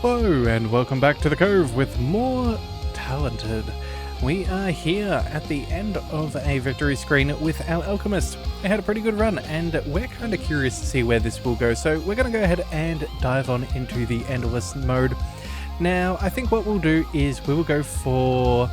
Hello and welcome back to the Cove with more Talented. We are here at the end of a victory screen with our Alchemist. I had a pretty good run and we're kind of curious to see where this will go, so we're going to go ahead and dive on into the Endless mode. Now, I think what we'll do is we will go for...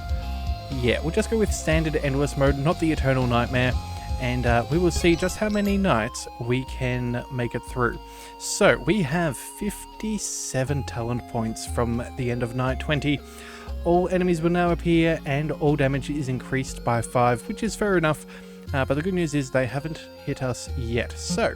we'll just go with standard Endless mode, not the Eternal Nightmare, and we will see just how many nights we can make it through. So, we have 57 talent points from the end of night 20. All enemies will now appear and all damage is increased by 5, which is fair enough, but the good news is they haven't hit us yet. So,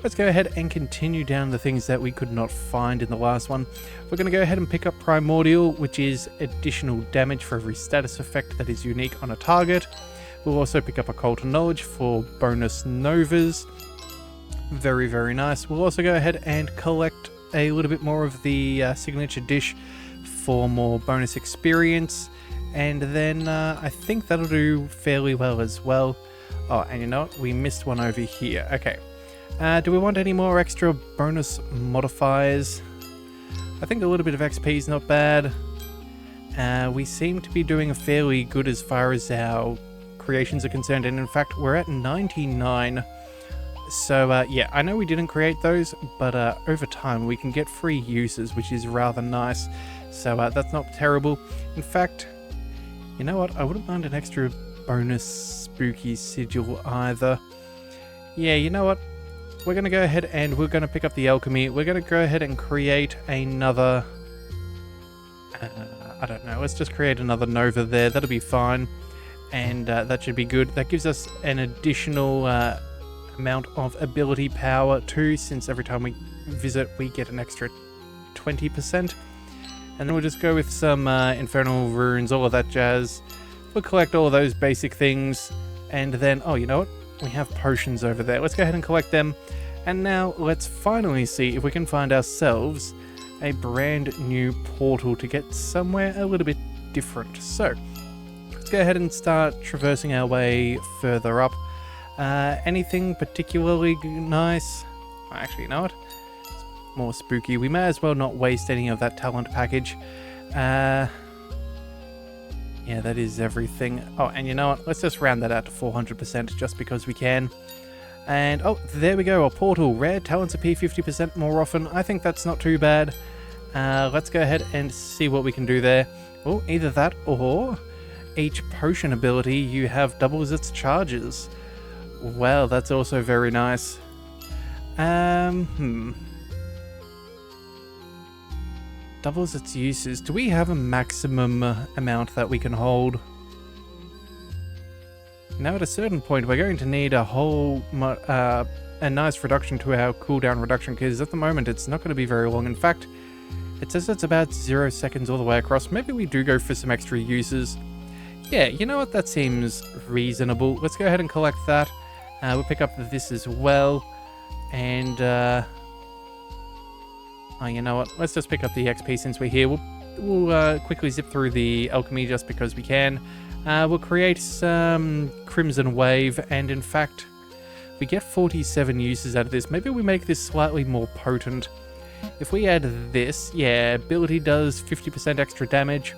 let's go ahead and continue down the things that we could not find in the last one. We're going to go ahead and pick up Primordial, which is additional damage for every status effect that is unique on a target. We'll also pick up a Cult of Knowledge for bonus Novas. Very, very nice. We'll also go ahead and collect a little bit more of the signature dish for more bonus experience. And then I think that'll do fairly well as well. Oh, and you know what? We missed one over here. Okay. Do we want any more extra bonus modifiers? I think a little bit of XP is not bad. We seem to be doing fairly good as far as our creations are concerned, and in fact we're at 99. So I know we didn't create those, but over time we can get free uses, which is rather nice. So that's not terrible. In fact, you know what? I wouldn't mind an extra bonus spooky sigil either. Yeah, you know what? We're going to go ahead and we're going to pick up the alchemy. We're going to go ahead and create another... I don't know. Let's just create another Nova there. That'll be fine. And that should be good. That gives us an additional amount of ability power too, since every time we visit we get an extra 20%. And then we'll just go with some infernal runes, all of that jazz. We'll collect all of those basic things. And then, oh, you know what? We have potions over there. Let's go ahead and collect them. And now let's finally see if we can find ourselves a brand new portal to get somewhere a little bit different. So, let's go ahead and start traversing our way further up. Anything particularly nice? Actually, you know what? It's more spooky. We may as well not waste any of that talent package. Yeah, that is everything. Oh, and you know what? Let's just round that out to 400% just because we can. And, oh, there we go. A portal. Rare talents appear 50% more often. I think that's not too bad. Let's go ahead and see what we can do there. Oh, either that or... each potion ability you have doubles its charges. Well, that's also very nice. Doubles its uses. Do we have a maximum amount that we can hold? Now at a certain point we're going to need a whole a nice reduction to our cooldown reduction, because at the moment it's not going to be very long. In fact, it says it's about 0 seconds all the way across. Maybe we do go for some extra uses. Yeah, you know what? That seems reasonable. Let's go ahead and collect that. We'll pick up this as well. And, oh, you know what? Let's just pick up the XP since we're here. We'll quickly zip through the alchemy just because we can. We'll create some Crimson Wave. And, in fact, we get 47 uses out of this. Maybe we make this slightly more potent. If we add this, yeah, ability does 50% extra damage.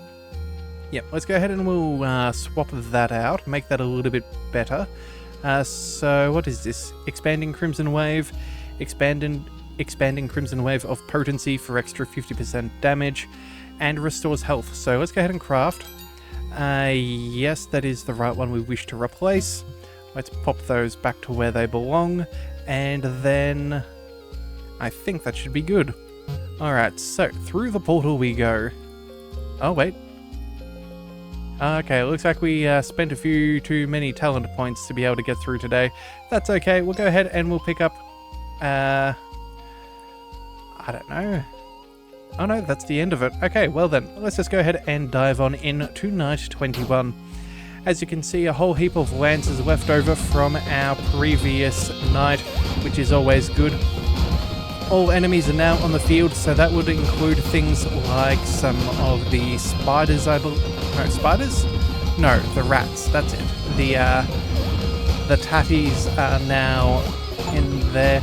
Yep, let's go ahead and we'll swap that out, make that a little bit better. So what is this? Expanding Crimson Wave, expanding Crimson Wave of potency for extra 50% damage, and restores health. So let's go ahead and craft. Yes, that is the right one we wish to replace. Let's pop those back to where they belong, and then I think that should be good. Alright, so through the portal we go. Oh, wait. Okay, looks like we spent a few too many talent points to be able to get through today. That's okay, we'll go ahead and we'll pick up... I don't know. Oh no, that's the end of it. Okay, well then, let's just go ahead and dive on in to night 21. As you can see, a whole heap of lances left over from our previous night, which is always good. All enemies are now on the field, so that would include things like some of the spiders, I believe. No, spiders? No, the rats, that's it. The tatties are now in there.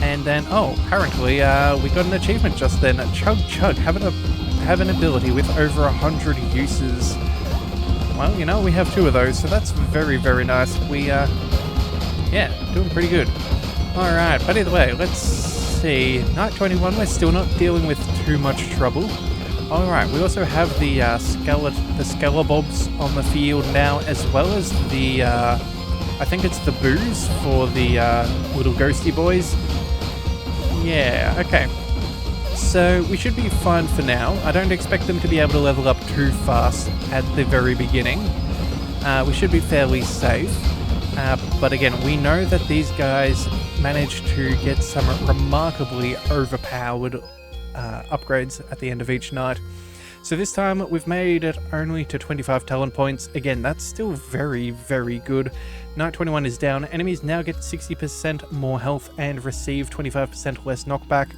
And then, oh, apparently we got an achievement just then. Chug Chug, have an ability with over 100 uses. Well, you know, we have 2 of those, so that's very, very nice. We, yeah, doing pretty good. Alright, but either way, let's see. Night 21, we're still not dealing with too much trouble. Alright, we also have the Skelebobs on the field now, as well as the, I think it's the booze for the little ghosty boys. Yeah, okay. So we should be fine for now. I don't expect them to be able to level up too fast at the very beginning. We should be fairly safe. But again, we know that these guys managed to get some remarkably overpowered upgrades at the end of each night. So this time we've made it only to 25 talent points. Again, that's still very, very good. Night 21 is down. Enemies now get 60% more health and receive 25% less knockback.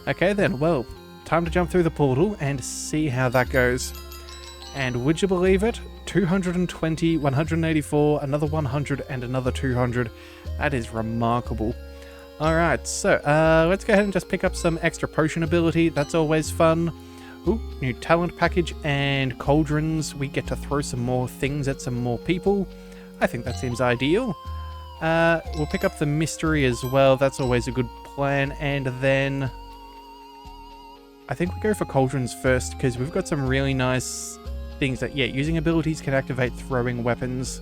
Okay then, well, time to jump through the portal and see how that goes. And would you believe it? 220, 184, another 100, and another 200. That is remarkable. Alright, so let's go ahead and just pick up some extra potion ability. That's always fun. Ooh, new talent package and cauldrons. We get to throw some more things at some more people. I think that seems ideal. We'll pick up the mystery as well. That's always a good plan. And then I think we go for cauldrons first because we've got some really nice things that, yeah, using abilities can activate throwing weapons.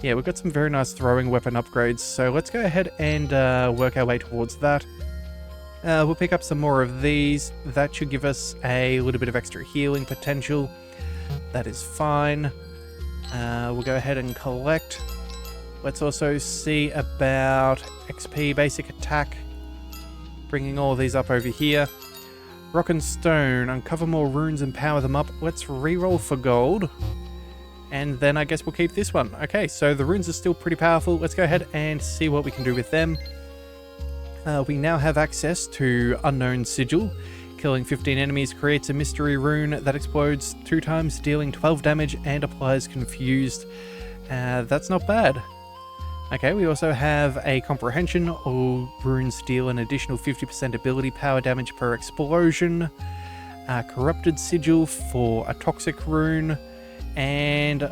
Yeah, we've got some very nice throwing weapon upgrades. So let's go ahead and work our way towards that. We'll pick up some more of these. That should give us a little bit of extra healing potential. That is fine. We'll go ahead and collect. Let's also see about XP basic attack. Bringing all of these up over here. Rock and stone. Uncover more runes and power them up. Let's reroll for gold. And then I guess we'll keep this one. Okay, so the runes are still pretty powerful. Let's go ahead and see what we can do with them. We now have access to Unknown Sigil. Killing 15 enemies creates a mystery rune that explodes 2 times, dealing 12 damage and applies Confused. That's not bad. Okay, we also have a Comprehension. All runes deal an additional 50% ability power damage per explosion. Corrupted Sigil for a toxic rune. And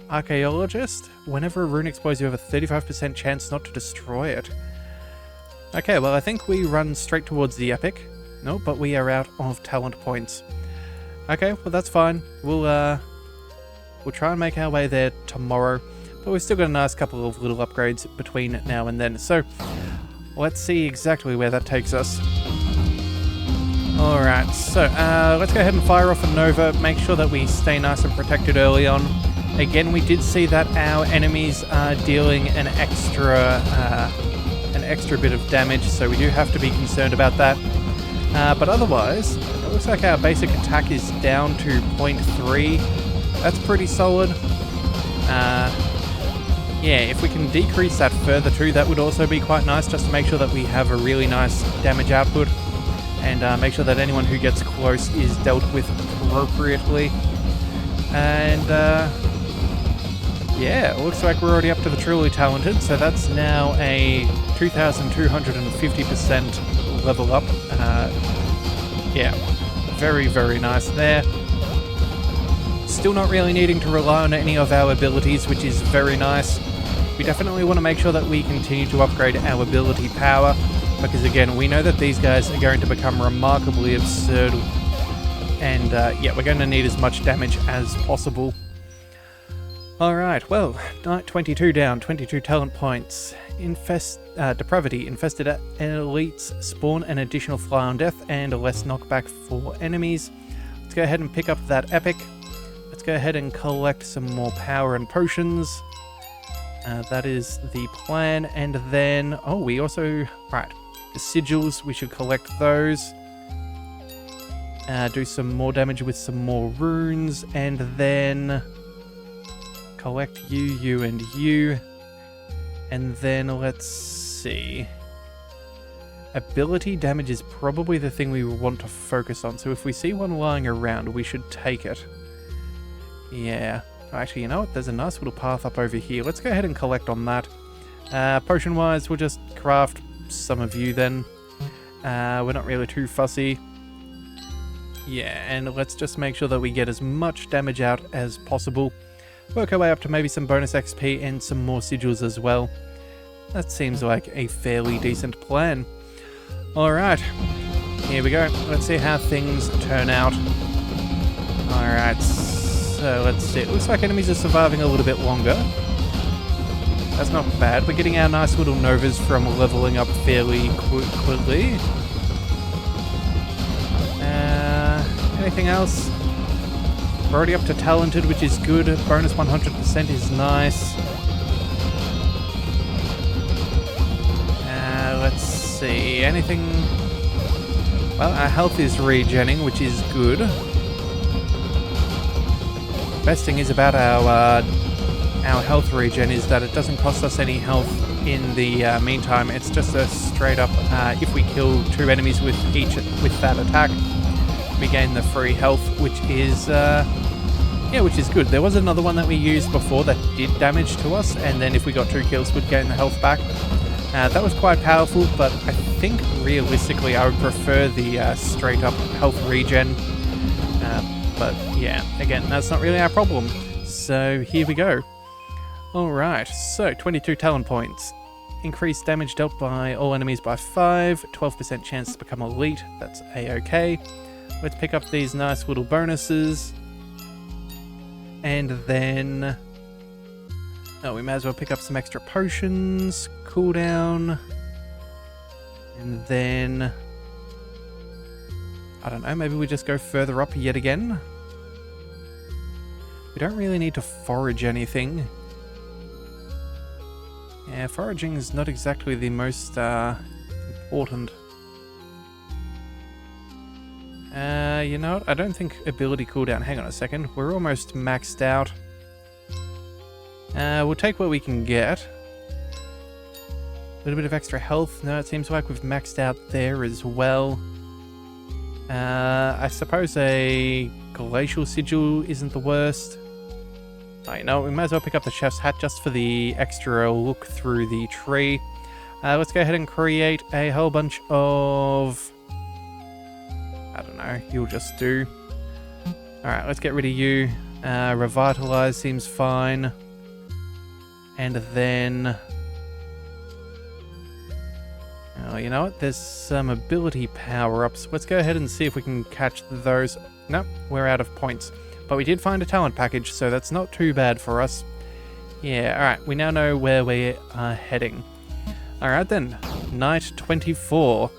Archaeologist. Whenever a rune explodes, you have a 35% chance not to destroy it. Okay, well, I think we run straight towards the epic. No, but we are out of talent points. Okay, well, that's fine. We'll try and make our way there tomorrow. But we've still got a nice couple of little upgrades between now and then. So, let's see exactly where that takes us. Alright, so let's go ahead and fire off a Nova. Make sure that we stay nice and protected early on. Again, we did see that our enemies are dealing an extra bit of damage, so we do have to be concerned about that. But otherwise, it looks like our basic attack is down to 0.3. That's pretty solid. Yeah, if we can decrease that further too, that would also be quite nice, just to make sure that we have a really nice damage output. And make sure that anyone who gets close is dealt with appropriately. And yeah, it looks like we're already up to the truly talented, so that's now a 2,250% level up. Yeah, very, very nice there. Still not really needing to rely on any of our abilities, which is very nice. We definitely want to make sure that we continue to upgrade our ability power, because again, we know that these guys are going to become remarkably absurd, and yeah, we're going to need as much damage as possible. Alright, well, night 22 down, 22 talent points. Depravity. Infested elites spawn an additional fly on death and a less knockback for enemies. Let's go ahead and pick up that epic. Let's go ahead and collect some more power and potions. That is the plan. And then, oh, we also, right, the sigils, we should collect those. Do some more damage with some more runes, and then collect you, and you. And then let's see. Ability damage is probably the thing we want to focus on. So if we see one lying around, we should take it. Yeah. Actually, you know what? There's a nice little path up over here. Let's go ahead and collect on that. Potion-wise, we'll just craft some of you then. We're not really too fussy. Yeah, and let's just make sure that we get as much damage out as possible. Work our way up to maybe some bonus XP and some more sigils as well. That seems like a fairly decent plan. Alright, here we go. Let's see how things turn out. Alright, so let's see. It looks like enemies are surviving a little bit longer. That's not bad. We're getting our nice little novas from leveling up fairly quickly. Anything else? We're already up to talented, which is good. Bonus 100% is nice. Let's see. Anything? Well, our health is regenning, which is good. Best thing is about our health regen is that it doesn't cost us any health in the meantime. It's just a straight up, if we kill 2 enemies with that attack, we gain the free health, which is which is good. There was another one that we used before that did damage to us, and then if we got 2 kills, we'd gain the health back. That was quite powerful, but I think realistically I would prefer the straight up health regen. But yeah, again, that's not really our problem. So here we go. Alright, so 22 talent points. Increased damage dealt by all enemies by 5, 12% chance to become elite, that's a-okay. Let's pick up these nice little bonuses. And then... oh, we may as well pick up some extra potions, cooldown. And then... I don't know, maybe we just go further up yet again. We don't really need to forage anything. Yeah, foraging is not exactly the most important. You know what? I don't think ability cooldown. Hang on a second. We're almost maxed out. We'll take what we can get. A little bit of extra health. No, it seems like we've maxed out there as well. I suppose a glacial sigil isn't the worst. Oh, you know, we might as well pick up the chef's hat just for the extra look through the tree. Let's go ahead and create a whole bunch of... I don't know, you'll just do. Alright, let's get rid of you. Revitalize seems fine. And then... oh, you know what? There's some ability power-ups. Let's go ahead and see if we can catch those. Nope, we're out of points. But we did find a talent package, so that's not too bad for us. Yeah, alright, we now know where we are heading. Alright then, night 24.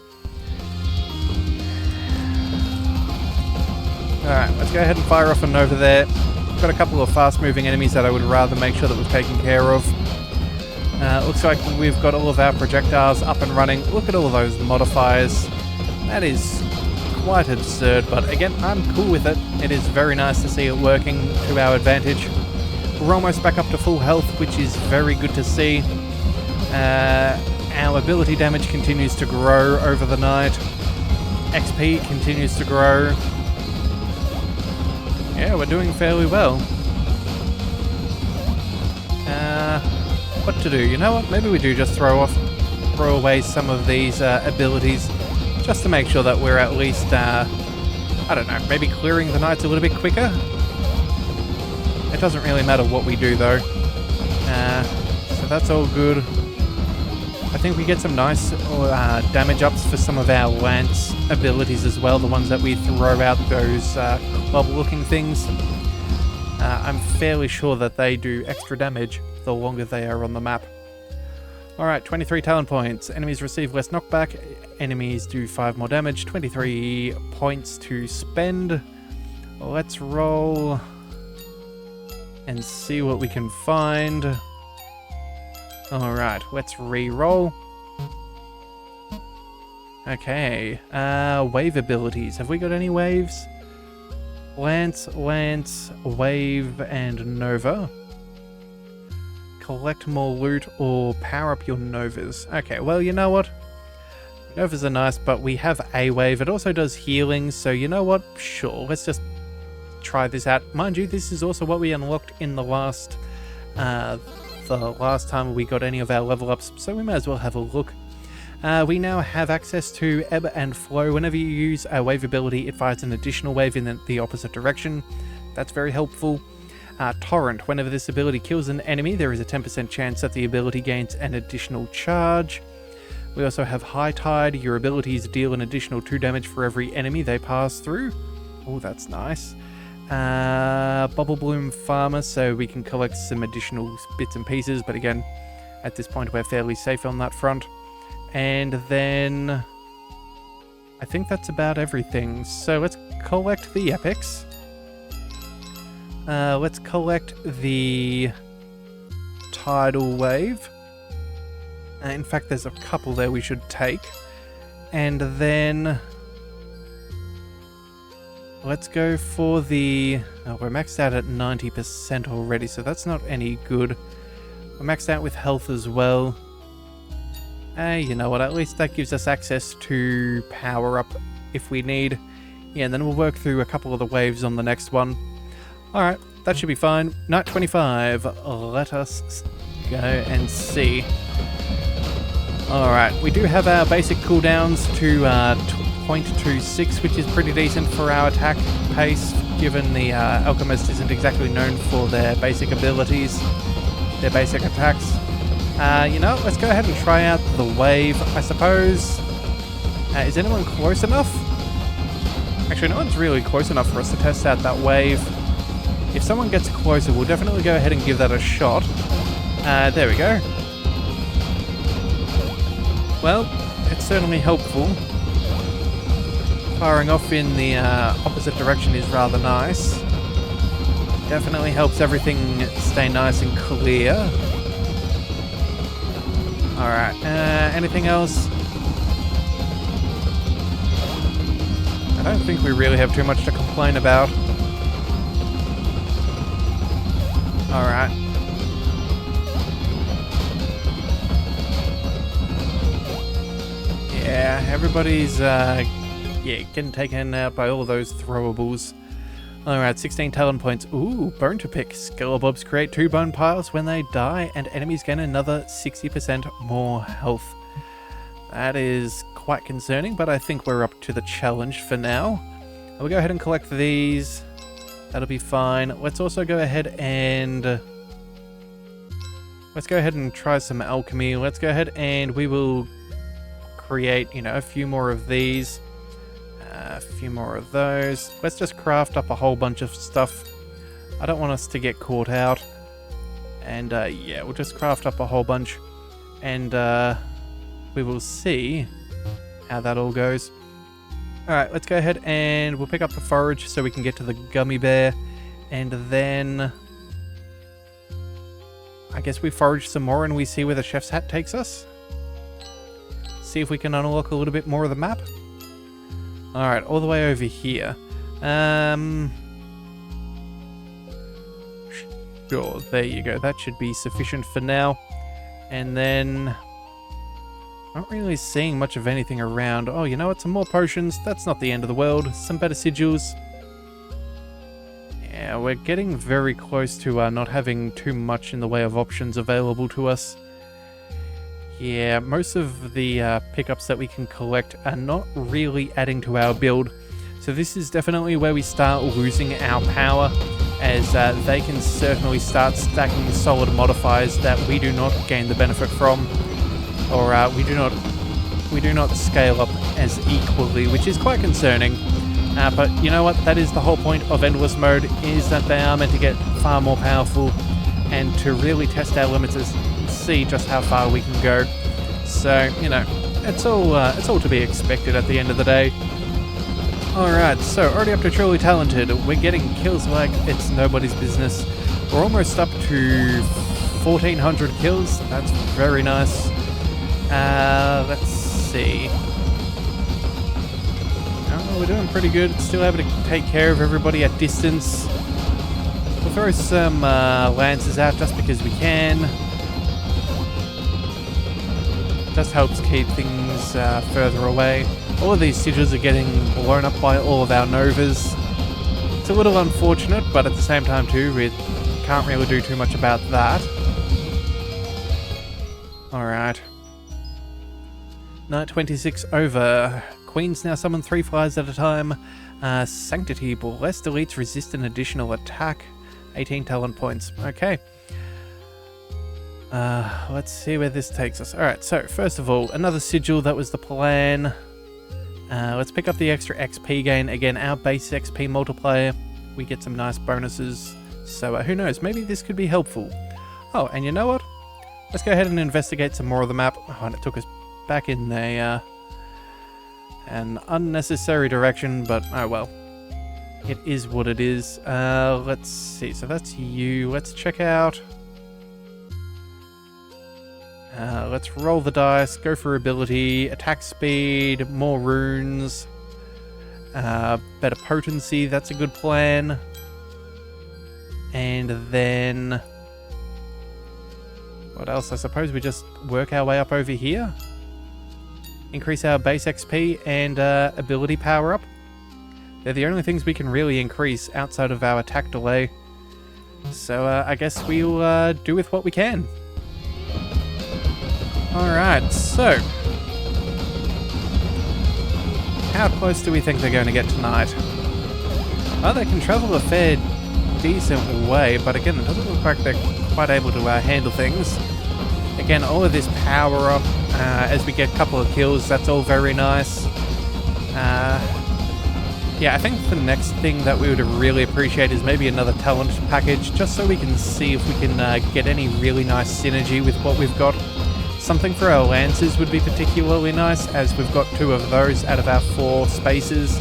Alright, let's go ahead and fire off a Nova there. Got a couple of fast-moving enemies that I would rather make sure that we've taken care of. Looks like we've got all of our projectiles up and running. Look at all of those modifiers. That is quite absurd, but again, I'm cool with it. It is very nice to see it working to our advantage. We're almost back up to full health, which is very good to see. Our ability damage continues to grow over the night. XP continues to grow. Yeah, we're doing fairly well. What to do? You know what? Maybe we do just throw away some of these abilities, just to make sure that we're at least, I don't know, maybe clearing the nights a little bit quicker. It doesn't really matter what we do though. So that's all good. I think we get some nice damage ups for some of our lance abilities as well, the ones that we throw out, those club looking things. I'm fairly sure that they do extra damage the longer they are on the map. Alright, 23 talent points. Enemies receive less knockback. Enemies do 5 more damage. 23 points to spend. Let's roll and see what we can find. Alright, let's re-roll. Okay, wave abilities. Have we got any waves? Lance, Wave, and Nova. Collect more loot or power up your Novas. Okay, well, you know what? Novas are nice, but we have a wave. It also does healing, so you know what? Sure, let's just try this out. Mind you, this is also what we unlocked in the last the last time we got any of our level ups, so we may as well have a look. We now have access to ebb and flow. Whenever you use a wave ability, it fires an additional wave in the opposite direction. That's very helpful. Torrent. Whenever this ability kills an enemy, there is a 10% chance that the ability gains an additional charge. We also have High Tide. Your abilities deal an additional 2 damage for every enemy they pass through. Oh, that's nice. Bubble Bloom Farmer, so we can collect some additional bits and pieces, but again, at this point we're fairly safe on that front. And then I think that's about everything. So let's collect the epics. Let's collect the tidal wave. In fact, there's a couple there we should take. And then let's go for the... Oh, we're maxed out at 90% already, so that's not any good. We're maxed out with health as well. You know what, at least that gives us access to power up if we need. Yeah, and then we'll work through a couple of the waves on the next one. Alright, that should be fine. Night 25, let us go and see. Alright, we do have our basic cooldowns to 0.26, which is pretty decent for our attack pace, given the Alchemist isn't exactly known for their basic abilities, their basic attacks. You know, let's go ahead and try out the wave, I suppose. Is anyone close enough? Actually, no one's really close enough for us to test out that wave. If someone gets closer, we'll definitely go ahead and give that a shot. There we go. Well, it's certainly helpful. Firing off in the opposite direction is rather nice. Definitely helps everything stay nice and clear. Alright, anything else? I don't think we really have too much to complain about. Alright. Yeah, everybody's getting taken out by all those throwables. Alright, 16 talent points. Ooh, bone to pick. Skeletons create 2 bone piles when they die, and enemies gain another 60% more health. That is quite concerning, but I think we're up to the challenge for now. We'll go ahead and collect these. That'll be fine. Let's also go ahead and... Let's go ahead and try some alchemy. Let's go ahead and we will create, you know, a few more of these. A few more of those. Let's just craft up a whole bunch of stuff. I don't want us to get caught out. And yeah, we'll just craft up a whole bunch. And we will see how that all goes. Alright, let's go ahead and we'll pick up the forage so we can get to the gummy bear. And then... I guess we forage some more and we see where the chef's hat takes us. See if we can unlock a little bit more of the map. Alright, all the way over here. Sure, there you go. That should be sufficient for now. And then... not really seeing much of anything around. Oh, you know what? Some more potions. That's not the end of the world. Some better sigils. Yeah, we're getting very close to not having too much in the way of options available to us. Yeah, most of the pickups that we can collect are not really adding to our build. So this is definitely where we start losing our power, as they can certainly start stacking solid modifiers that we do not gain the benefit from, or we do not scale up as equally, which is quite concerning. But you know what? That is the whole point of Endless Mode, is that they are meant to get far more powerful and to really test our limits and see just how far we can go. So, you know, it's all to be expected at the end of the day. Alright, so already up to truly talented. We're getting kills like it's nobody's business. We're almost up to 1,400 kills. That's very nice. Let's see. Oh, we're doing pretty good. Still able to take care of everybody at distance. We'll throw some lances out just because we can. Just helps keep things further away. All of these sigils are getting blown up by all of our novas. It's a little unfortunate, but at the same time too, we can't really do too much about that. Alright. Night 26 over. Queens now summon 3 flyers at a time. Sanctity, blessed elites resist an additional attack. 18 talent points. Okay. Let's see where this takes us. Alright, so first of all, another sigil, that was the plan. Let's pick up the extra XP gain. Again, our base XP multiplier. We get some nice bonuses. So who knows, maybe this could be helpful. Oh, and you know what? Let's go ahead and investigate some more of the map. Oh, and it took us back in an unnecessary direction, but oh well. It is what it is. Let's see, so that's you. Let's check out. Let's roll the dice, go for ability, attack speed, more runes, better potency, that's a good plan. And then... what else? I suppose we just work our way up over here. Increase our base XP and ability power up. They're the only things we can really increase outside of our attack delay. So I guess we'll do with what we can. Alright, so... how close do we think they're going to get tonight? Well, they can travel a fair decent way, but again, it doesn't look like they're quite able to handle things. Again, all of this power up as we get a couple of kills, that's all very nice. Yeah, I think the next thing that we would really appreciate is maybe another talent package, just so we can see if we can get any really nice synergy with what we've got. Something for our Lancers would be particularly nice, as we've got 2 of those out of our 4 spaces.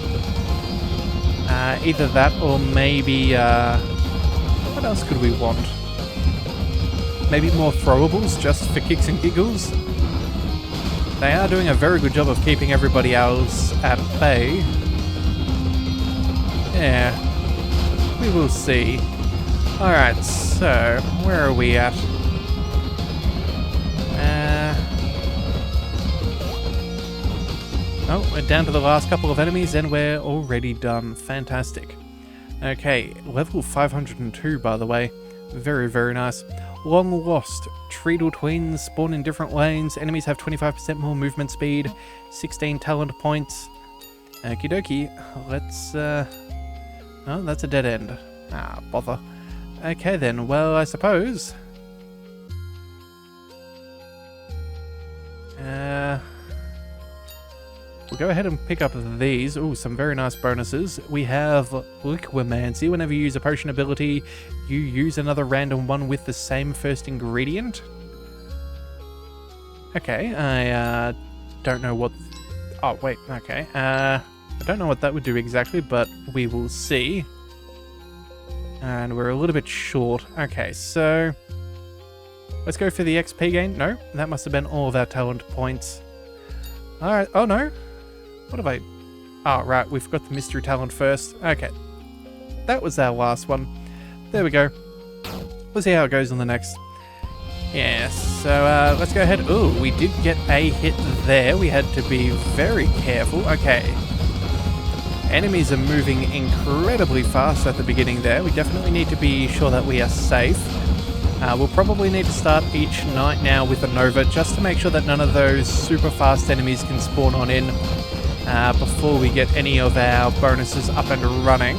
Either that or maybe... what else could we want? Maybe more throwables, just for kicks and giggles. They are doing a very good job of keeping everybody else at bay. Yeah, we will see. Alright, so, where are we at? Oh, we're down to the last couple of enemies and we're already done. Fantastic. Okay, level 502 by the way. Very, very nice. Long Lost. Treadle twins spawn in different lanes. Enemies have 25% more movement speed. 16 talent points. Okie dokie. Let's... oh, that's a dead end. Ah, bother. Okay then, well, I suppose... we'll go ahead and pick up these. Ooh, some very nice bonuses. We have Liquimancy. Whenever you use a potion ability, you use another random one with the same first ingredient. Okay, I don't know what... oh, wait, okay. I don't know what that would do exactly, but we will see. And we're a little bit short. Okay, so... let's go for the XP gain. No, that must have been all of our talent points. Alright, oh no. What have I... oh, right, we've got the mystery talent first. Okay. That was our last one. There we go. We'll see how it goes on the next. Yeah, so let's go ahead. Ooh, we did get a hit there. We had to be very careful. Okay. Enemies are moving incredibly fast at the beginning there. We definitely need to be sure that we are safe. We'll probably need to start each night now with a Nova, just to make sure that none of those super fast enemies can spawn on in before we get any of our bonuses up and running.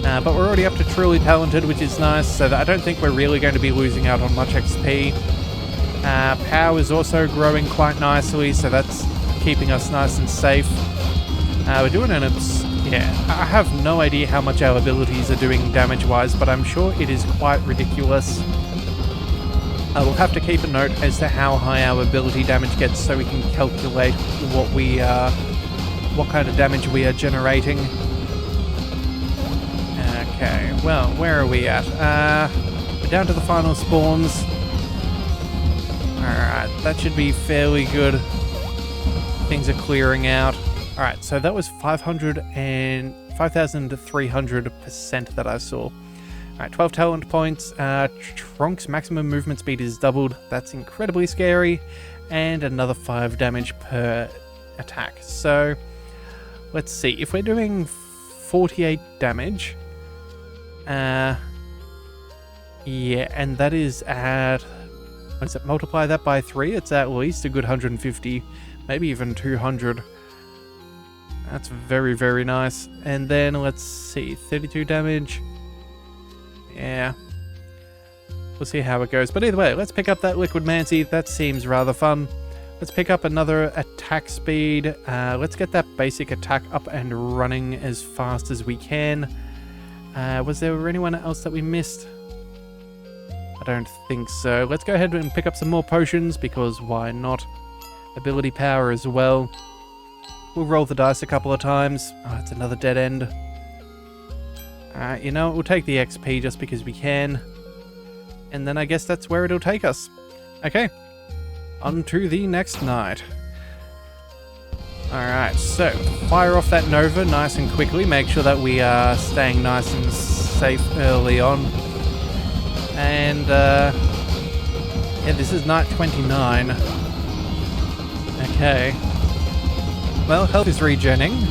But we're already up to Truly Talented, which is nice, so that I don't think we're really going to be losing out on much XP. Power is also growing quite nicely, so that's keeping us nice and safe. We're doing an yeah, I have no idea how much our abilities are doing damage-wise, but I'm sure it is quite ridiculous. We'll have to keep a note as to how high our ability damage gets, so we can calculate what kind of damage we are generating. Okay, well, where are we at? We're down to the final spawns. Alright, that should be fairly good. Things are clearing out. Alright, so that was 5,300% that I saw. Alright, 12 talent points. Tronk's maximum movement speed is doubled. That's incredibly scary. And another 5 damage per attack. So, let's see. If we're doing 48 damage... yeah, and that is at what is it, multiply that by 3, it's at least a good 150, maybe even 200. That's very, very nice. And then let's see, 32 damage. Yeah. We'll see how it goes. But either way, let's pick up that Liquid Mancy. That seems rather fun. Let's pick up another attack speed. Let's get that basic attack up and running as fast as we can. Was there anyone else that we missed? I don't think so. Let's go ahead and pick up some more potions, because why not? Ability power as well. We'll roll the dice a couple of times. Oh, it's another dead end. You know, we'll take the XP just because we can. And then I guess that's where it'll take us. Okay. On to the next night. Alright, so fire off that Nova nice and quickly. Make sure that we are staying nice and safe early on. And, yeah, this is night 29. Okay. Well, health is regenning.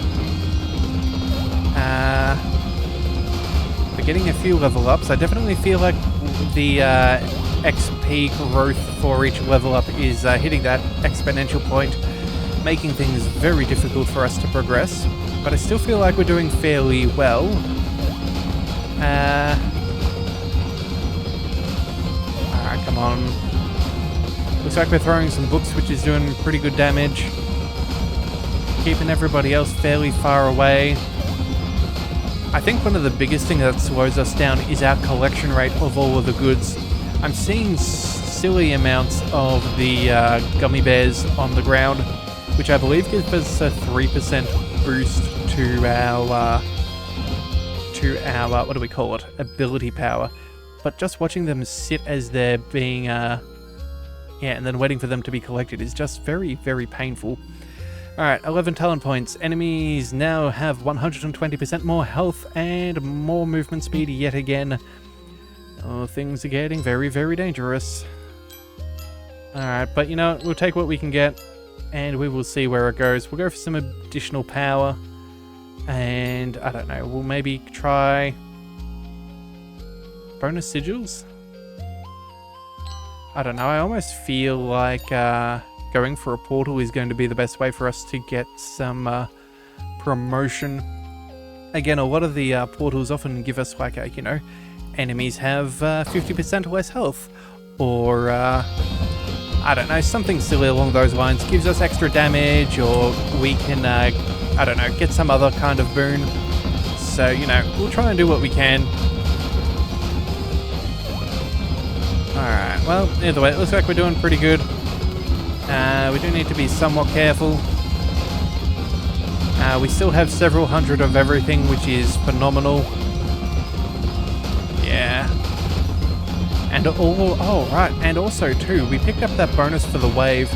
We're getting a few level ups. I definitely feel like the XP growth for each level up is hitting that exponential point, making things very difficult for us to progress. But I still feel like we're doing fairly well. Alright, come on. Looks like we're throwing some books, which is doing pretty good damage. Keeping everybody else fairly far away. I think one of the biggest things that slows us down is our collection rate of all of the goods. I'm seeing silly amounts of the gummy bears on the ground, which I believe gives us a 3% boost to our what do we call it? Ability power. But just watching them sit as they're being, yeah, and then waiting for them to be collected is just very, very painful. Alright, 11 talent points. Enemies now have 120% more health and more movement speed yet again. Oh, things are getting very, very dangerous. Alright, but you know, we'll take what we can get, and we will see where it goes. We'll go for some additional power, and I don't know, we'll maybe try bonus sigils? I don't know, I almost feel like going for a portal is going to be the best way for us to get some promotion. Again, a lot of the portals often give us like, you know, enemies have 50% less health, or I don't know, something silly along those lines. Gives us extra damage, or we can, I don't know, get some other kind of boon. So, you know, we'll try and do what we can. Alright, well, either way, it looks like we're doing pretty good. We do need to be somewhat careful. We still have several hundred of everything, which is phenomenal. Yeah. And oh right, and also too, we picked up that bonus for the wave.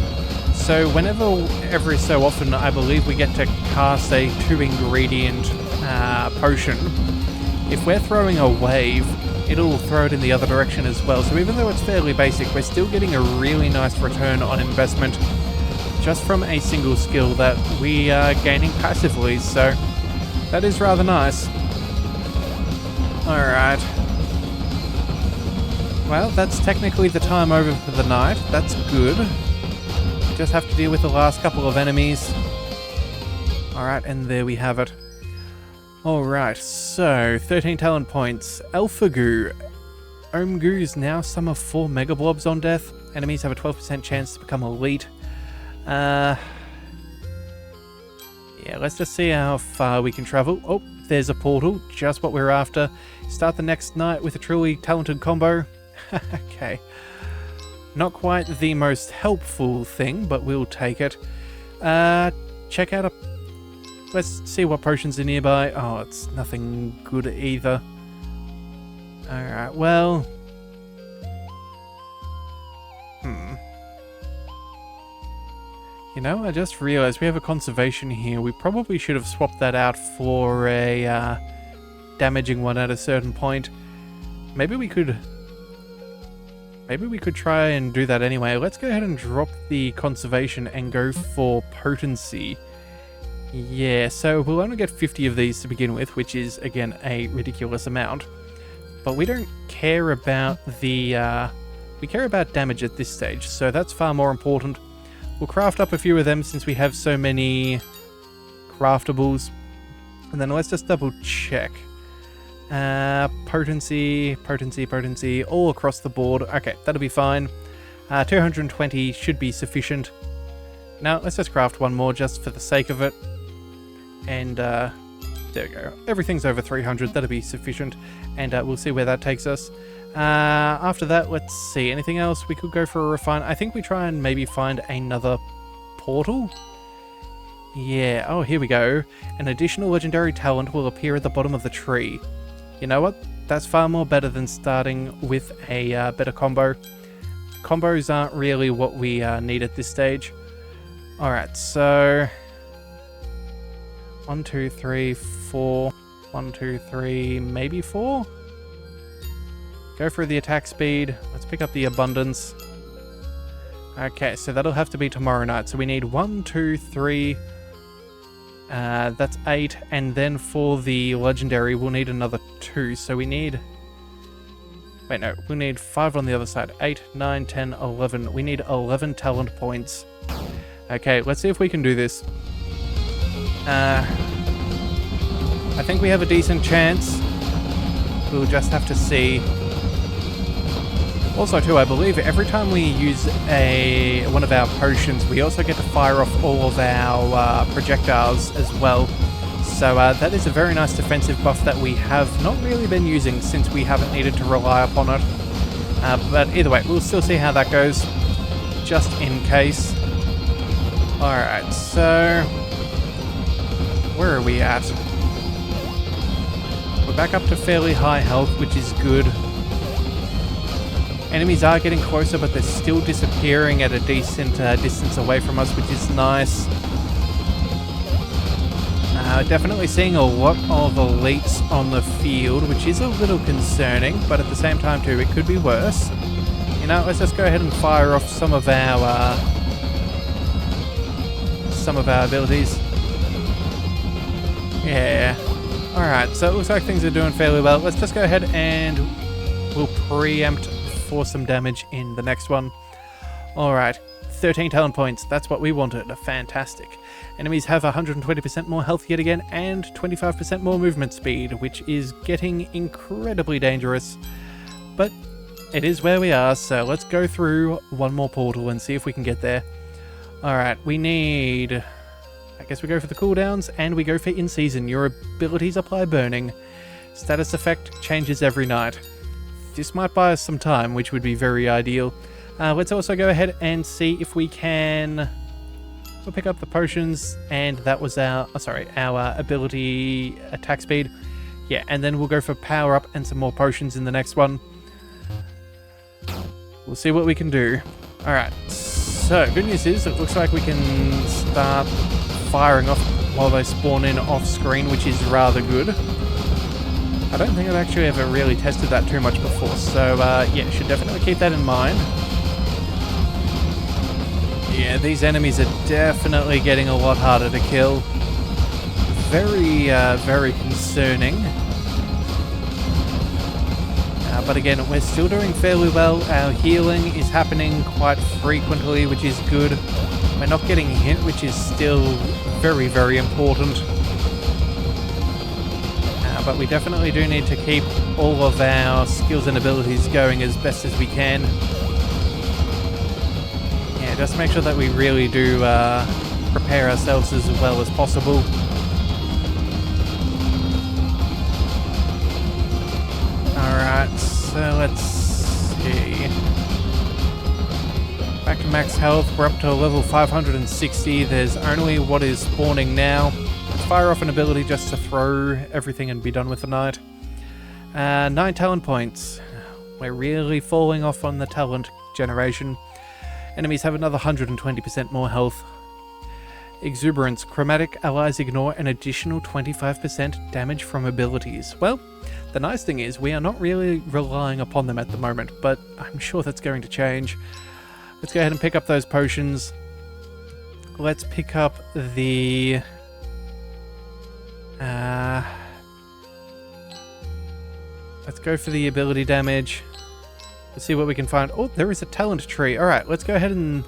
So whenever, every so often, I believe we get to cast a 2-ingredient potion. If we're throwing a wave, it'll throw it in the other direction as well. So even though it's fairly basic, we're still getting a really nice return on investment just from a single skill that we are gaining passively. So that is rather nice. Alright. Well, that's technically the time over for the night. That's good. Just have to deal with the last couple of enemies. Alright, and there we have it. Alright, so 13 talent points. Alpha Goo. Omgoos now summon 4 Mega Blobs on death. Enemies have a 12% chance to become elite. Yeah, let's just see how far we can travel. Oh, there's a portal. Just what we're after. Start the next night with a truly talented combo. Okay. Not quite the most helpful thing, but we'll take it. Check out a... Let's see what potions are nearby. Oh, it's nothing good either. Alright, well... You know, I just realized we have a conservation here. We probably should have swapped that out for a damaging one at a certain point. Maybe we could try and do that anyway. Let's go ahead and drop the conservation and go for potency. Yeah, so we'll only get 50 of these to begin with, which is, again, a ridiculous amount. But we don't care about the We care about damage at this stage, so that's far more important. We'll craft up a few of them since we have so many craftables. And then let's just double check. Potency, all across the board. Okay, that'll be fine. 220 should be sufficient. Now, let's just craft one more just for the sake of it. And there we go. Everything's over 300, that'll be sufficient. And we'll see where that takes us. After that, let's see. Anything else? We could go for a refine. I think we try and maybe find another portal. Yeah, oh, here we go. An additional legendary talent will appear at the bottom of the tree. You know what? That's far more better than starting with a better combo. Combos aren't really what we need at this stage. Alright, so 1, 2, 3, 4. 1, 2, 3, maybe 4? Go for the attack speed. Let's pick up the abundance. Okay, so that'll have to be tomorrow night. So we need 1, 2, 3. That's 8. And then for the legendary, we'll need another 2. So we need... Wait, no. We'll need 5 on the other side. 8, 9, 10, 11. We need 11 talent points. Okay, let's see if we can do this. I think we have a decent chance. We'll just have to see. Also, too, I believe every time we use one of our potions, we also get to fire off all of our projectiles as well. So that is a very nice defensive buff that we have not really been using since we haven't needed to rely upon it. But either way, we'll still see how that goes, just in case. Alright, so... where are we at? We're back up to fairly high health, which is good. Enemies are getting closer, but they're still disappearing at a decent distance away from us, which is nice. Definitely seeing a lot of elites on the field, which is a little concerning, but at the same time too, it could be worse. You know, let's just go ahead and fire off some of our abilities. Yeah. Alright, so it looks like things are doing fairly well. Let's just go ahead and we'll preempt for some damage in the next one. Alright, 13 talent points. That's what we wanted. Fantastic. Enemies have 120% more health yet again and 25% more movement speed, which is getting incredibly dangerous. But it is where we are, so let's go through one more portal and see if we can get there. Alright, we need... I guess we go for the cooldowns, and we go for in season. Your abilities apply burning. Status effect changes every night. This might buy us some time, which would be very ideal. Let's also go ahead and see if we can... We'll pick up the potions, and that was our ability attack speed. Yeah, and then we'll go for power up and some more potions in the next one. We'll see what we can do. Alright, so good news is it looks like we can start firing off while they spawn in off screen, which is rather good. I don't think I've actually ever really tested that too much before, so yeah, should definitely keep that in mind. Yeah, these enemies are definitely getting a lot harder to kill. Very, very concerning. But again, we're still doing fairly well. Our healing is happening quite frequently, which is good. We're not getting hit, which is still very, very important. But we definitely do need to keep all of our skills and abilities going as best as we can. Yeah, just make sure that we really do prepare ourselves as well as possible. Alright, so let's see. Back to max health, we're up to level 560. There's only what is spawning now. Let's fire off an ability just to throw everything and be done with the night. 9 talent points. We're really falling off on the talent generation. Enemies have another 120% more health. Exuberance. Chromatic allies ignore an additional 25% damage from abilities. Well, the nice thing is we are not really relying upon them at the moment, but I'm sure that's going to change. Let's go ahead and pick up those potions. Let's pick up the... let's go for the ability damage. Let's see what we can find. Oh, there is a talent tree. Alright, let's go ahead and...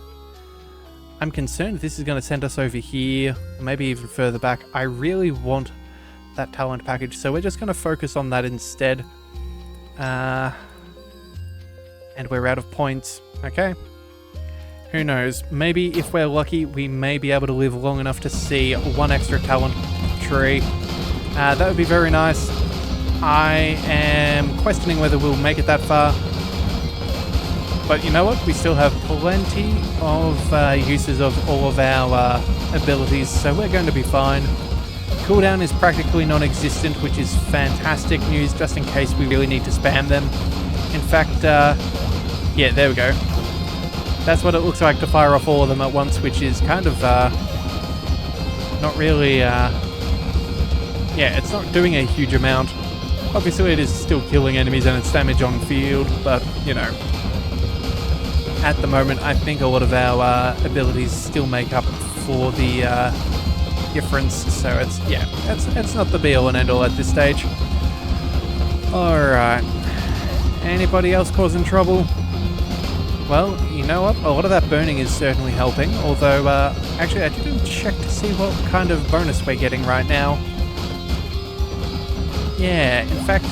I'm concerned this is going to send us over here, maybe even further back. I really want that talent package, so we're just going to focus on that instead. And we're out of points. Okay. Who knows? Maybe if we're lucky, we may be able to live long enough to see one extra talent tree. That would be very nice. I am questioning whether we'll make it that far. But you know what? We still have plenty of uses of all of our abilities, so we're going to be fine. Cooldown is practically non-existent, which is fantastic news, just in case we really need to spam them. In fact, yeah, there we go. That's what it looks like to fire off all of them at once, which is kind of not really... yeah, it's not doing a huge amount. Obviously, it is still killing enemies and it's damage on field, but, you know... At the moment, I think a lot of our abilities still make up for the difference, so it's, yeah, it's not the be-all and end-all at this stage. Alright. Anybody else causing trouble? Well, you know what? A lot of that burning is certainly helping, although, actually, I didn't check to see what kind of bonus we're getting right now. Yeah, in fact...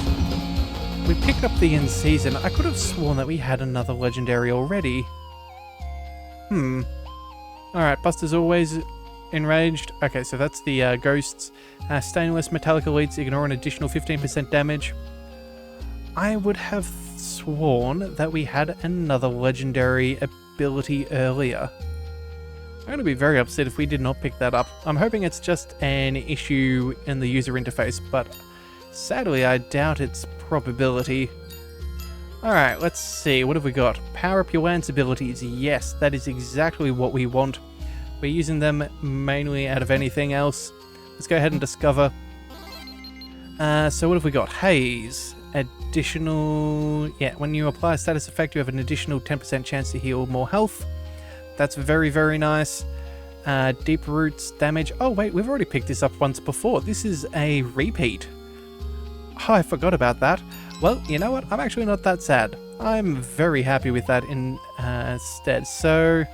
We picked up the in-season. I could have sworn that we had another legendary already. Alright, Buster's always enraged. Okay, so that's the ghosts. Stainless metallic elites ignore an additional 15% damage. I would have sworn that we had another legendary ability earlier. I'm going to be very upset if we did not pick that up. I'm hoping it's just an issue in the user interface, but sadly I doubt its probability. Alright, let's see. What have we got? Power up your Lance abilities. Yes, that is exactly what we want. We're using them mainly out of anything else. Let's go ahead and discover. So what have we got? Haze. Additional... Yeah, when you apply a status effect, you have an additional 10% chance to heal more health. That's very, very nice. Deep Roots damage. Oh, wait, we've already picked this up once before. This is a repeat. Oh, I forgot about that. Well, you know what? I'm actually not that sad. I'm very happy with that instead. So,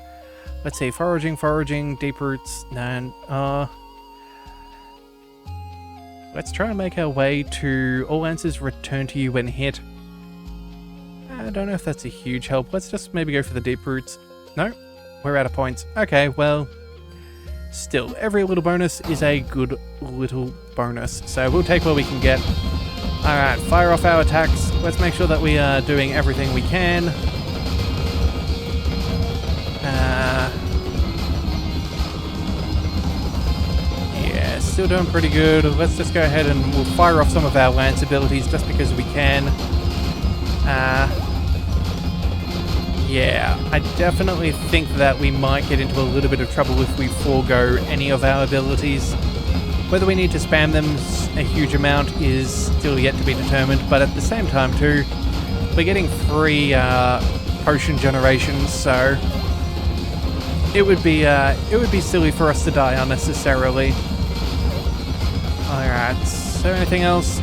let's see. Foraging, Deep Roots, and let's try and make our way to all answers return to you when hit. I don't know if that's a huge help. Let's just maybe go for the Deep Roots. No, we're out of points. Okay, well, still, every little bonus is a good little bonus. So we'll take what we can get. Alright, fire off our attacks. Let's make sure that we are doing everything we can. Yeah, still doing pretty good. Let's just go ahead and we'll fire off some of our Lance abilities just because we can. Yeah, I definitely think that we might get into a little bit of trouble if we forego any of our abilities. Whether we need to spam them a huge amount is still yet to be determined, but at the same time too, we're getting free potion generations, so it would be silly for us to die unnecessarily. Alright, so anything else?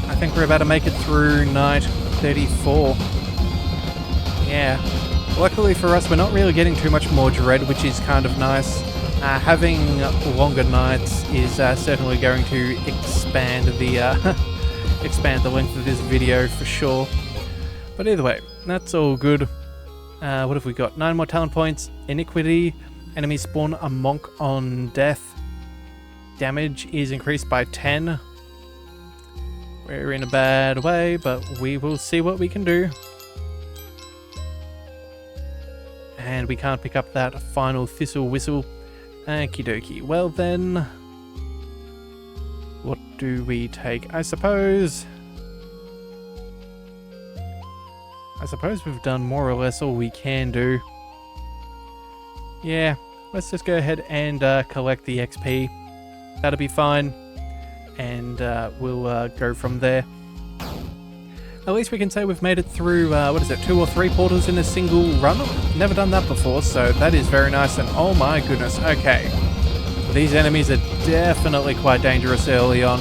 I think we're about to make it through night 34. Yeah. Luckily for us, we're not really getting too much more dread, which is kind of nice. Having longer nights is certainly going to expand the expand the length of this video for sure. But either way, that's all good. What have we got? 9 more talent points. Iniquity. Enemies spawn a monk on death. Damage is increased by 10. We're in a bad way, but we will see what we can do. And we can't pick up that final thistle whistle. Okie dokie. Well then, what do we take? I suppose we've done more or less all we can do. Yeah, let's just go ahead and collect the XP. That'll be fine. And we'll go from there. At least we can say we've made it through, 2 or 3 portals in a single run? Never done that before, so that is very nice, and oh my goodness, okay. These enemies are definitely quite dangerous early on.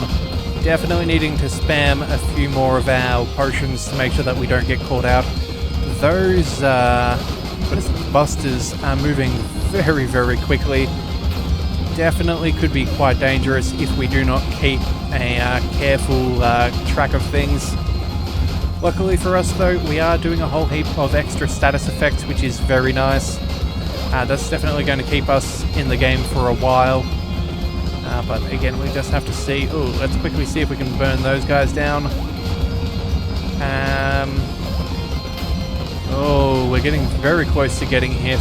Definitely needing to spam a few more of our potions to make sure that we don't get caught out. Those, busters are moving very, very quickly. Definitely could be quite dangerous if we do not keep a careful track of things. Luckily for us though, we are doing a whole heap of extra status effects, which is very nice. That's definitely going to keep us in the game for a while. But again, we just have to see. Oh, let's quickly see if we can burn those guys down. Oh, we're getting very close to getting hit.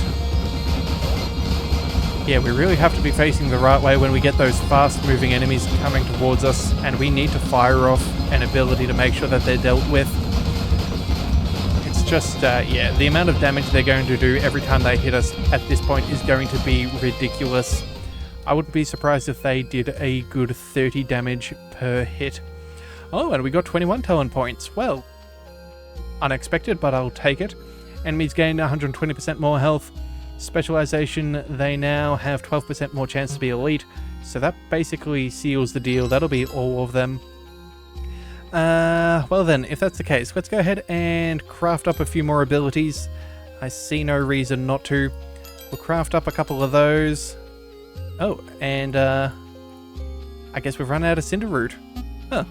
Yeah, we really have to be facing the right way when we get those fast-moving enemies coming towards us, and we need to fire off an ability to make sure that they're dealt with. It's just, yeah, the amount of damage they're going to do every time they hit us at this point is going to be ridiculous. I wouldn't be surprised if they did a good 30 damage per hit. Oh, and we got 21 talent points. Well, unexpected, but I'll take it. Enemies gain 120% more health. Specialization, they now have 12% more chance to be elite. So that basically seals the deal. That'll be all of them. Well then, if that's the case, let's go ahead and craft up a few more abilities. I see no reason not to. We'll craft up a couple of those. Oh, and I guess we've run out of Cinder Root. Huh.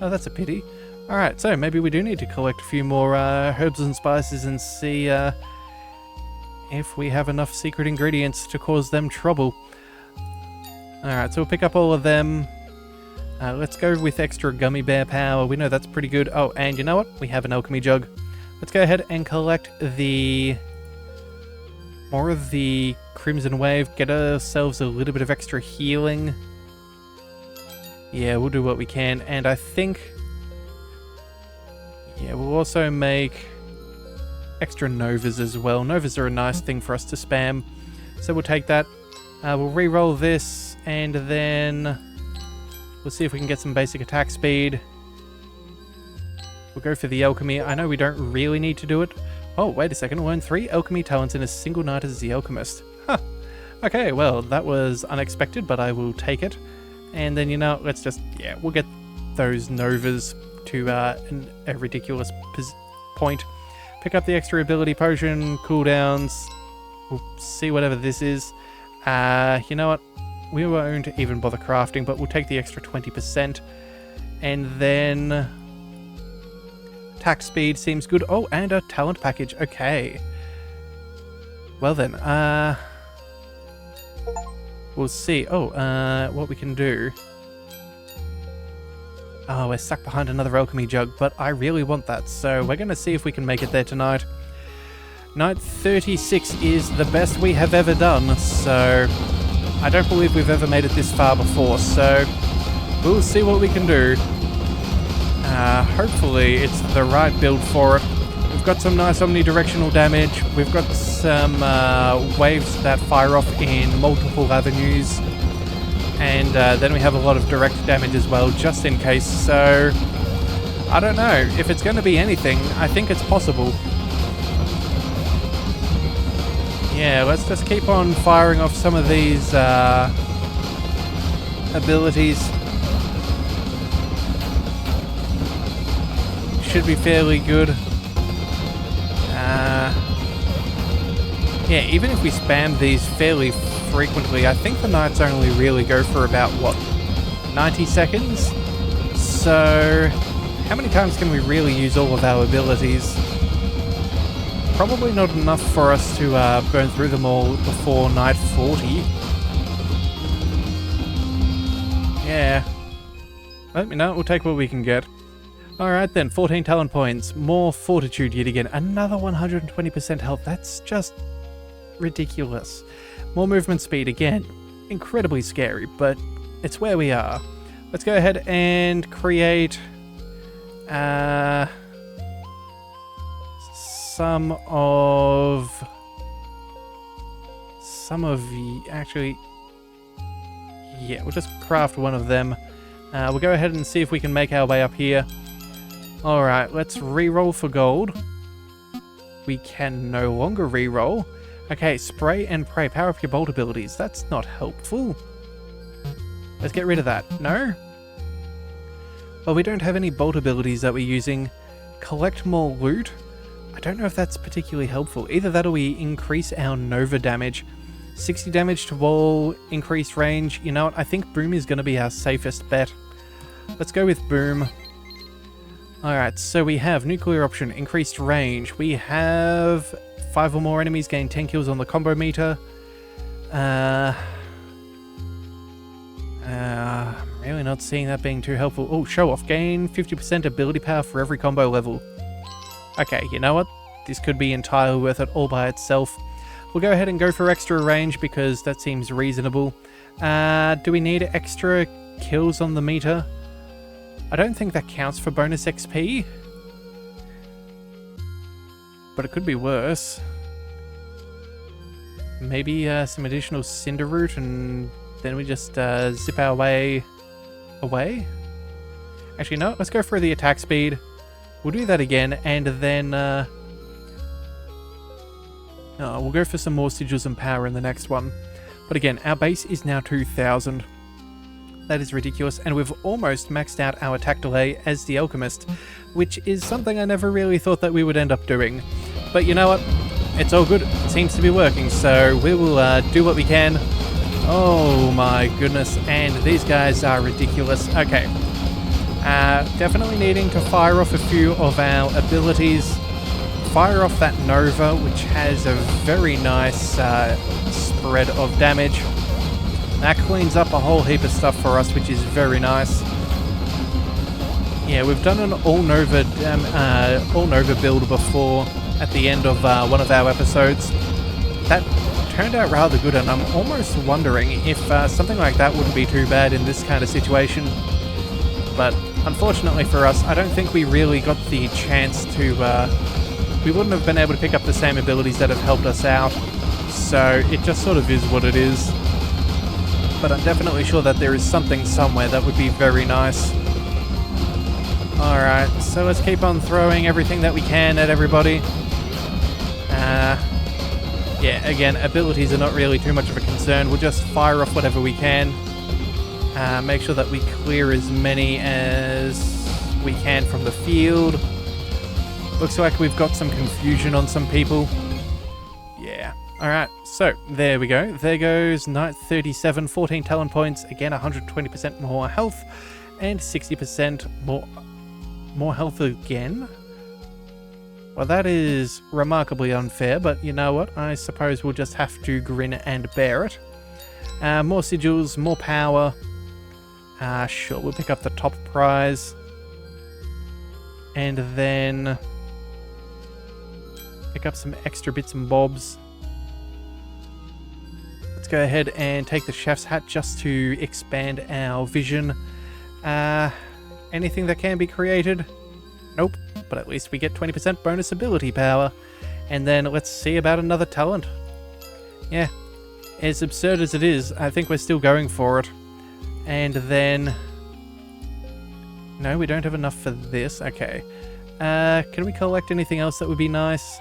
Oh, that's a pity. Alright, so maybe we do need to collect a few more herbs and spices and see if we have enough secret ingredients to cause them trouble. Alright, so we'll pick up all of them. Let's go with extra gummy bear power. We know that's pretty good. Oh, and you know what? We have an alchemy jug. Let's go ahead and collect more of the Crimson Wave, get ourselves a little bit of extra healing. Yeah, we'll do what we can, and I think, yeah, we'll also make extra Novas as well. Novas are a nice thing for us to spam, so we'll take that. We'll re-roll this, and then we'll see if we can get some basic attack speed. We'll go for the alchemy. I know we don't really need to do it. Oh, wait a second. Learn 3 alchemy talents in a single night as the alchemist. Huh. Okay, well, that was unexpected, but I will take it. And then, you know, let's just, yeah, we'll get those Novas to a ridiculous point. Pick up the extra ability potion, cooldowns. We'll see whatever this is. You know what? We won't even bother crafting, but we'll take the extra 20%. And then attack speed seems good. Oh, and a talent package. Okay. Well then, we'll see. Oh, what we can do. Oh, we're stuck behind another alchemy jug, but I really want that, so we're going to see if we can make it there tonight. Night 36 is the best we have ever done, so I don't believe we've ever made it this far before, so we'll see what we can do. Hopefully it's the right build for it. We've got some nice omnidirectional damage. We've got some waves that fire off in multiple avenues. And then we have a lot of direct damage as well, just in case. So, I don't know. If it's going to be anything, I think it's possible. Yeah, let's just keep on firing off some of these abilities. Should be fairly good. Yeah, even if we spam these fairly frequently, I think the nights only really go for about, what, 90 seconds? So, how many times can we really use all of our abilities? Probably not enough for us to burn through them all before night 40. Yeah. Let me know, we'll take what we can get. Alright then, 14 talent points, more fortitude yet again, another 120% health, that's just ridiculous. More movement speed again, incredibly scary, but it's where we are. Let's go ahead and create some of actually, yeah, we'll just craft one of them. We'll go ahead and see if we can make our way up here. Alright, let's re-roll for gold. We can no longer re-roll. Okay, spray and pray. Power up your bolt abilities. That's not helpful. Let's get rid of that. No? But we don't have any bolt abilities that we're using. Collect more loot. I don't know if that's particularly helpful. Either that or we increase our Nova damage. 60 damage to wall, increased range. You know what? I think Boom is going to be our safest bet. Let's go with Boom. Alright, so we have nuclear option, increased range. We have 5 or more enemies gain 10 kills on the combo meter. Really not seeing that being too helpful. Oh, show off. Gain 50% ability power for every combo level. Okay, you know what? This could be entirely worth it all by itself. We'll go ahead and go for extra range because that seems reasonable. Do we need extra kills on the meter? I don't think that counts for bonus XP. But it could be worse. Maybe some additional Cinder Root and then we just zip our way away? Actually, no, let's go for the attack speed. We'll do that again, and then we'll go for some more sigils and power in the next one. But again, our base is now 2,000. That is ridiculous, and we've almost maxed out our attack delay as the Alchemist, which is something I never really thought that we would end up doing. But you know what? It's all good. It seems to be working, so we will do what we can. Oh my goodness, and these guys are ridiculous. Okay. Definitely needing to fire off a few of our abilities. Fire off that Nova, which has a very nice spread of damage. That cleans up a whole heap of stuff for us, which is very nice. Yeah, we've done an all Nova build before at the end of one of our episodes. That turned out rather good, and I'm almost wondering if something like that wouldn't be too bad in this kind of situation. But unfortunately for us, I don't think we really got the chance to... we wouldn't have been able to pick up the same abilities that have helped us out. So it just sort of is what it is. But I'm definitely sure that there is something somewhere that would be very nice. Alright, so let's keep on throwing everything that we can at everybody. Yeah, again, abilities are not really too much of a concern. We'll just fire off whatever we can. Make sure that we clear as many as we can from the field. Looks like we've got some confusion on some people. Yeah. Alright, so there we go. There goes Knight 37, 14 talent points. Again, 120% more health and 60% more health again. Well, that is remarkably unfair, but you know what? I suppose we'll just have to grin and bear it. More sigils, more power. Sure, we'll pick up the top prize. And then pick up some extra bits and bobs. Let's go ahead and take the chef's hat just to expand our vision. Anything that can be created? Nope, but at least we get 20% bonus ability power. And then let's see about another talent. Yeah, as absurd as it is, I think we're still going for it. And then... no, we don't have enough for this. Okay. Can we collect anything else that would be nice?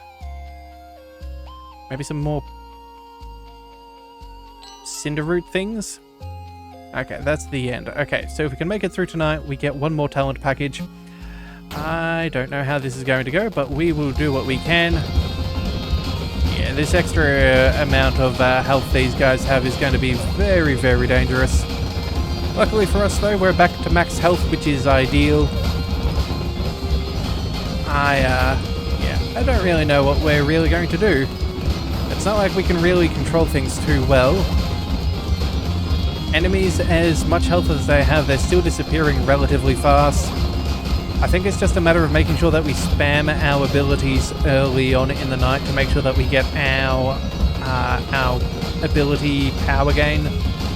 Maybe some more Cinder Root things? Okay, that's the end. Okay, so if we can make it through tonight, we get one more talent package. I don't know how this is going to go, but we will do what we can. Yeah, this extra amount of health these guys have is going to be very, very dangerous. Luckily for us, though, we're back to max health, which is ideal. I don't really know what we're really going to do. It's not like we can really control things too well. Enemies, as much health as they have, they're still disappearing relatively fast. I think it's just a matter of making sure that we spam our abilities early on in the night to make sure that we get our ability power gain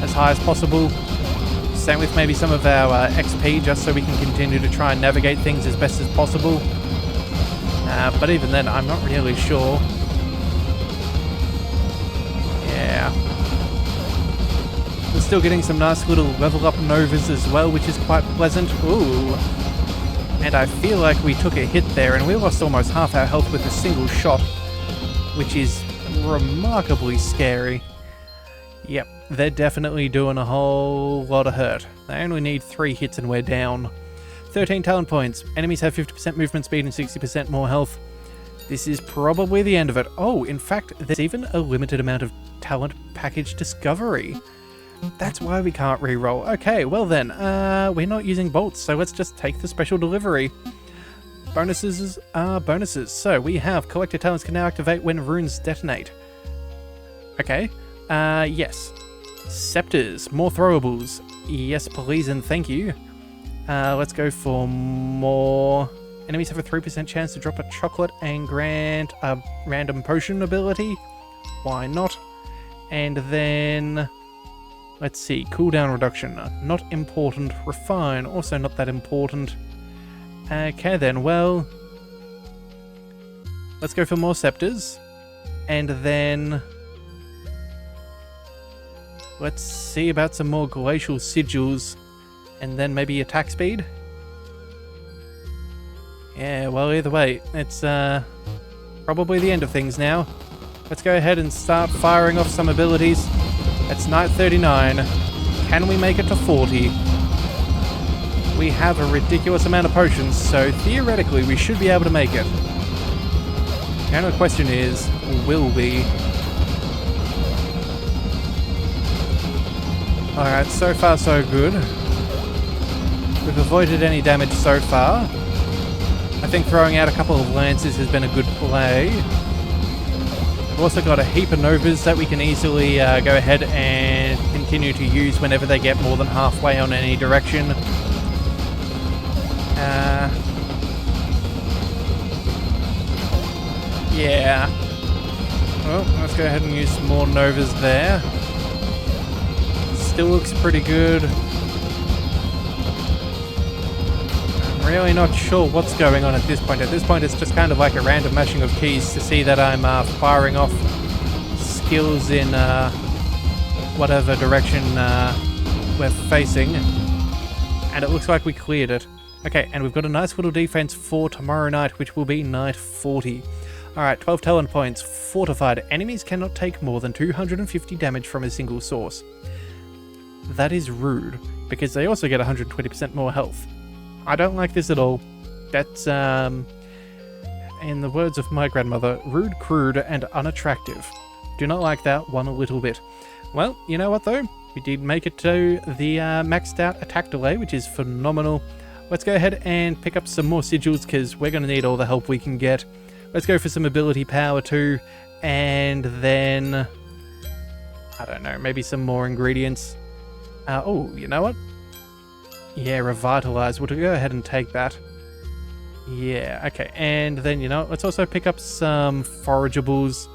as high as possible. Same with maybe some of our XP, just so we can continue to try and navigate things as best as possible. But even then, I'm not really sure. Yeah. We're still getting some nice little level up Novas as well, which is quite pleasant. Ooh. And I feel like we took a hit there, and we lost almost half our health with a single shot, which is remarkably scary. Yep, they're definitely doing a whole lot of hurt. They only need 3 hits and we're down. 13 talent points. Enemies have 50% movement speed and 60% more health. This is probably the end of it. Oh, in fact, there's even a limited amount of talent package discovery. That's why we can't reroll. Okay, well then, we're not using bolts, so let's just take the special delivery. Bonuses are bonuses. So we have collected talents can now activate when runes detonate. Okay, yes. Scepters, more throwables. Yes, please and thank you. Let's go for more. Enemies have a 3% chance to drop a chocolate and grant a random potion ability. Why not? And then, let's see, cooldown reduction. Not important. Refine, also not that important. Okay then, well, let's go for more scepters. And then, let's see about some more glacial sigils. And then maybe attack speed. Yeah, well, either way, it's probably the end of things now. Let's go ahead and start firing off some abilities. It's night 39. Can we make it to 40? We have a ridiculous amount of potions, so theoretically we should be able to make it. The only question is, will we? Alright, so far so good. We've avoided any damage so far. I think throwing out a couple of lances has been a good play. We've also got a heap of novas that we can easily go ahead and continue to use whenever they get more than halfway on any direction. Yeah. Well, let's go ahead and use some more novas there. Still looks pretty good. Really not sure what's going on at this point. At this point, it's just kind of like a random mashing of keys to see that I'm firing off skills in whatever direction we're facing. And it looks like we cleared it. Okay, and we've got a nice little defense for tomorrow night, which will be night 40. Alright, 12 talent points. Fortified. Enemies cannot take more than 250 damage from a single source. That is rude, because they also get 120% more health. I don't like this at all. That's, in the words of my grandmother, rude, crude, and unattractive. Do not like that one little bit. Well, you know what though? We did make it to the maxed out attack delay, which is phenomenal. Let's go ahead and pick up some more sigils, because we're going to need all the help we can get. Let's go for some ability power too, and then, I don't know, maybe some more ingredients. Oh, you know what? Yeah, revitalize. We'll go ahead and take that. Yeah, okay. And then, you know, let's also pick up some forageables.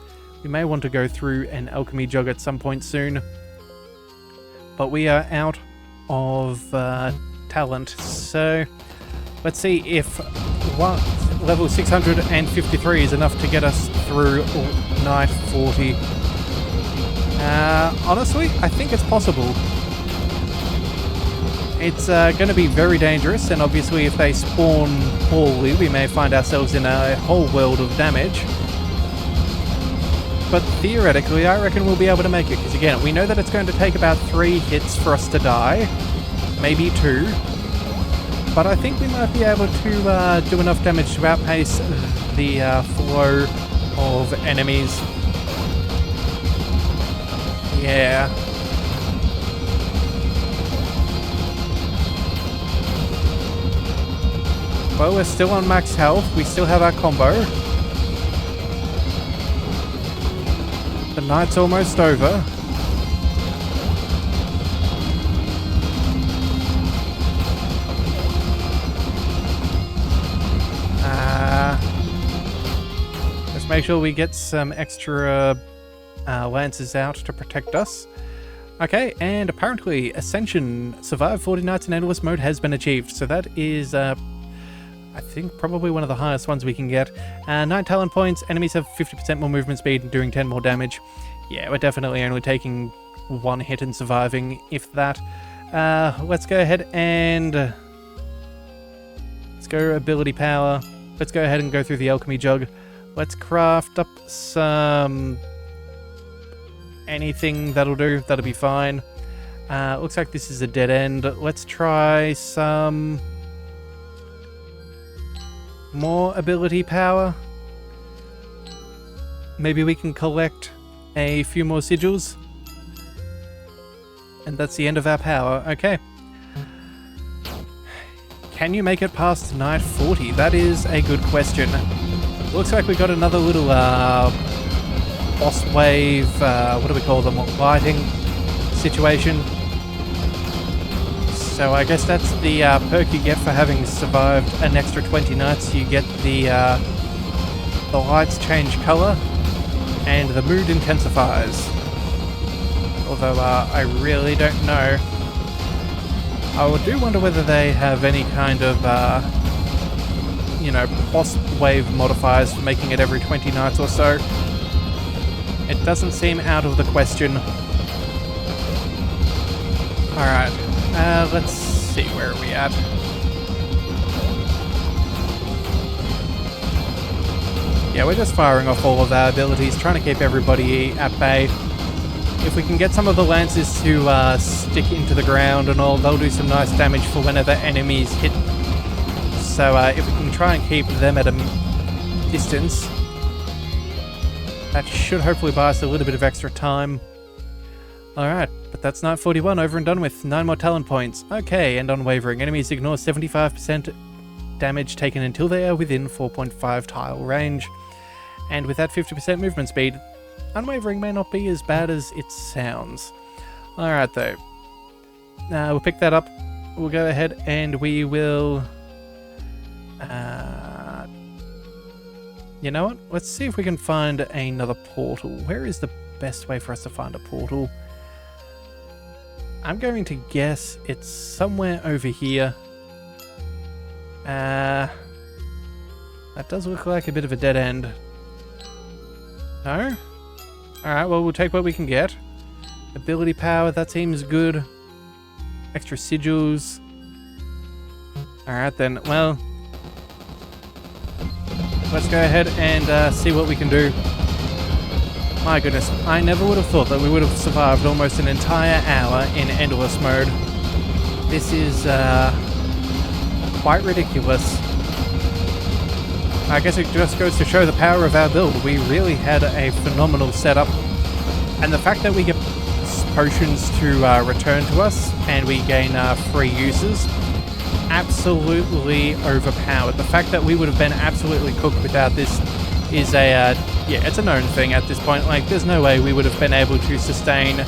We may want to go through an alchemy jug at some point soon. But we are out of talent. So, let's see if level 653 is enough to get us through night 40. Honestly, I think it's possible. It's going to be very dangerous, and obviously if they spawn poorly, we may find ourselves in a whole world of damage. But theoretically, I reckon we'll be able to make it, because again, we know that it's going to take about 3 hits for us to die, maybe 2. But I think we might be able to do enough damage to outpace the flow of enemies. Yeah. Well, we're still on max health. We still have our combo. The night's almost over. Let's make sure we get some extra lances out to protect us. Okay, and apparently Ascension Survive 40 Nights in Endless Mode has been achieved. So that is... I think probably one of the highest ones we can get. 9 talent points, enemies have 50% more movement speed and doing 10 more damage. Yeah, we're definitely only taking 1 hit and surviving, if that. Let's go ahead and... let's go ability power. Let's go ahead and go through the alchemy jug. Let's craft up some... anything that'll do, that'll be fine. Looks like this is a dead end. Let's try some... more ability power. Maybe we can collect a few more sigils. And that's the end of our power. Okay. Can you make it past night 40? That is a good question. Looks like we got another little boss wave, what do we call them? Lighting situation. So I guess that's the perk you get for having survived an extra 20 nights. You get the lights change color and the mood intensifies. Although I really don't know. I do wonder whether they have any kind of, you know, boss wave modifiers for making it every 20 nights or so. It doesn't seem out of the question. Alright, let's see, where are we at? Yeah, we're just firing off all of our abilities, trying to keep everybody at bay. If we can get some of the lances to stick into the ground and all, they'll do some nice damage for whenever enemies hit. So if we can try and keep them at a distance, that should hopefully buy us a little bit of extra time. Alright, but that's night 41 over and done with. 9 more talent points. Okay, and unwavering. Enemies ignore 75% damage taken until they are within 4.5 tile range. And with that 50% movement speed, unwavering may not be as bad as it sounds. Alright though. We'll pick that up. We'll go ahead and we will... you know what? Let's see if we can find another portal. Where is the best way for us to find a portal? I'm going to guess it's somewhere over here. That does look like a bit of a dead end. No? Alright, well, we'll take what we can get. Ability power, that seems good. Extra sigils. Alright then, well... let's go ahead and see what we can do. My goodness, I never would have thought that we would have survived almost an entire hour in endless mode. This is quite ridiculous. I guess it just goes to show the power of our build. We really had a phenomenal setup. And the fact that we get potions to return to us and we gain free uses, absolutely overpowered. The fact that we would have been absolutely cooked without this is a, yeah, it's a known thing at this point. Like, there's no way we would have been able to sustain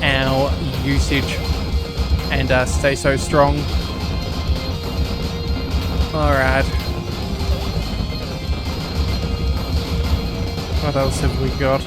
our usage and stay so strong. Alright. What else have we got?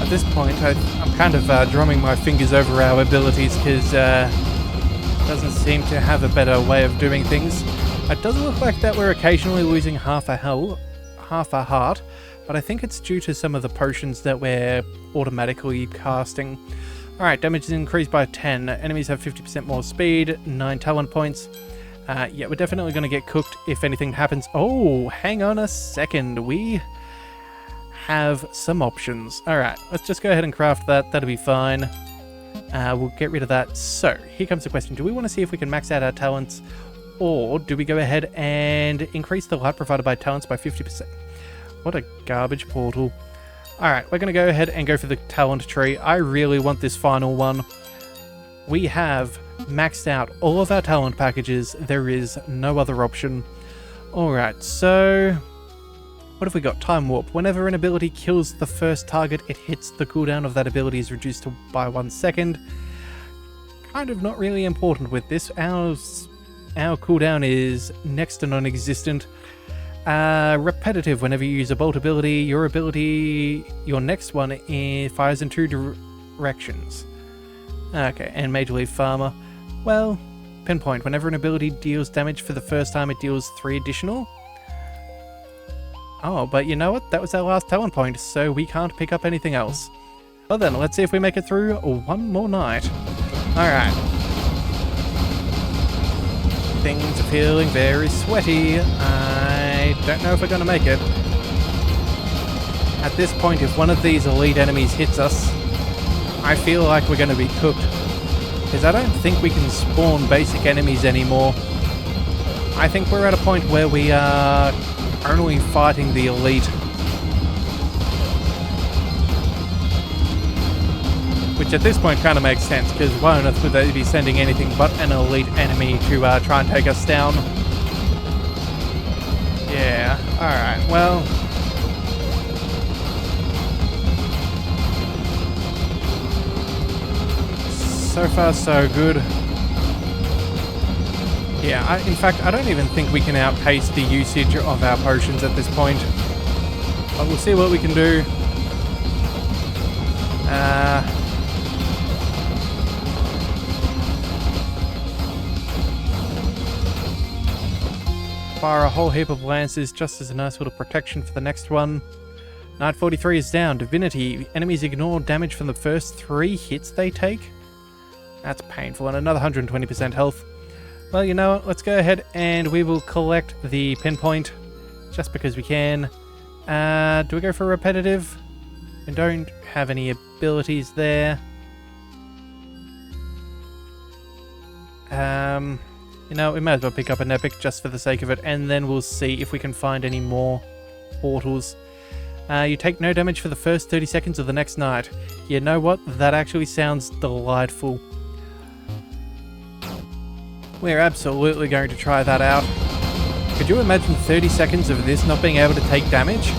At this point, I'm kind of drumming my fingers over our abilities because doesn't seem to have a better way of doing things. It does look like that we're occasionally losing half a heart, but I think it's due to some of the potions that we're automatically casting. Alright, damage is increased by 10. Enemies have 50% more speed, 9 talent points. Yeah, we're definitely going to get cooked if anything happens. Oh, hang on a second. We have some options. Alright, let's just go ahead and craft that. That'll be fine. We'll get rid of that. So, here comes the question. Do we want to see if we can max out our talents? Or do we go ahead and increase the light provided by talents by 50%? What a garbage portal. Alright, we're going to go ahead and go for the talent tree. I really want this final one. We have maxed out all of our talent packages. There is no other option. Alright, so... what have we got? Time Warp. Whenever an ability kills the first target it hits, the cooldown of that ability is reduced by 1 second. Kind of not really important with this. Our cooldown is next to non-existent. Repetitive. Whenever you use a bolt ability, your next one fires in 2 directions. Okay, and Major League Farmer. Well, Pinpoint. Whenever an ability deals damage for the first time, it deals 3 additional. Oh, but you know what? That was our last talent point, so we can't pick up anything else. Well then, let's see if we make it through one more night. Alright. Things are feeling very sweaty. I don't know if we're going to make it. At this point, if one of these elite enemies hits us, I feel like we're going to be cooked. because I don't think we can spawn basic enemies anymore. I think we're at a point where we are only fighting the elite. Which at this point kind of makes sense, because why on earth would they be sending anything but an elite enemy to try and take us down? Yeah, alright, well... So far, so good. Yeah, in fact, I don't even think we can outpace the usage of our potions at this point. But we'll see what we can do. Fire a whole heap of lances just as a nice little protection for the next one. Knight 43 is down. Divinity. Enemies ignore damage from the first 3 hits they take. That's painful. And another 120% health. Well, you know what? Let's go ahead and we will collect the pinpoint. Just because we can. Do we go for repetitive? We don't have any abilities there. You know, we might as well pick up an epic just for the sake of it, and then we'll see if we can find any more portals. You take no damage for the first 30 seconds of the next night. You know what? That actually sounds delightful. We're absolutely going to try that out. Could you imagine 30 seconds of this not being able to take damage?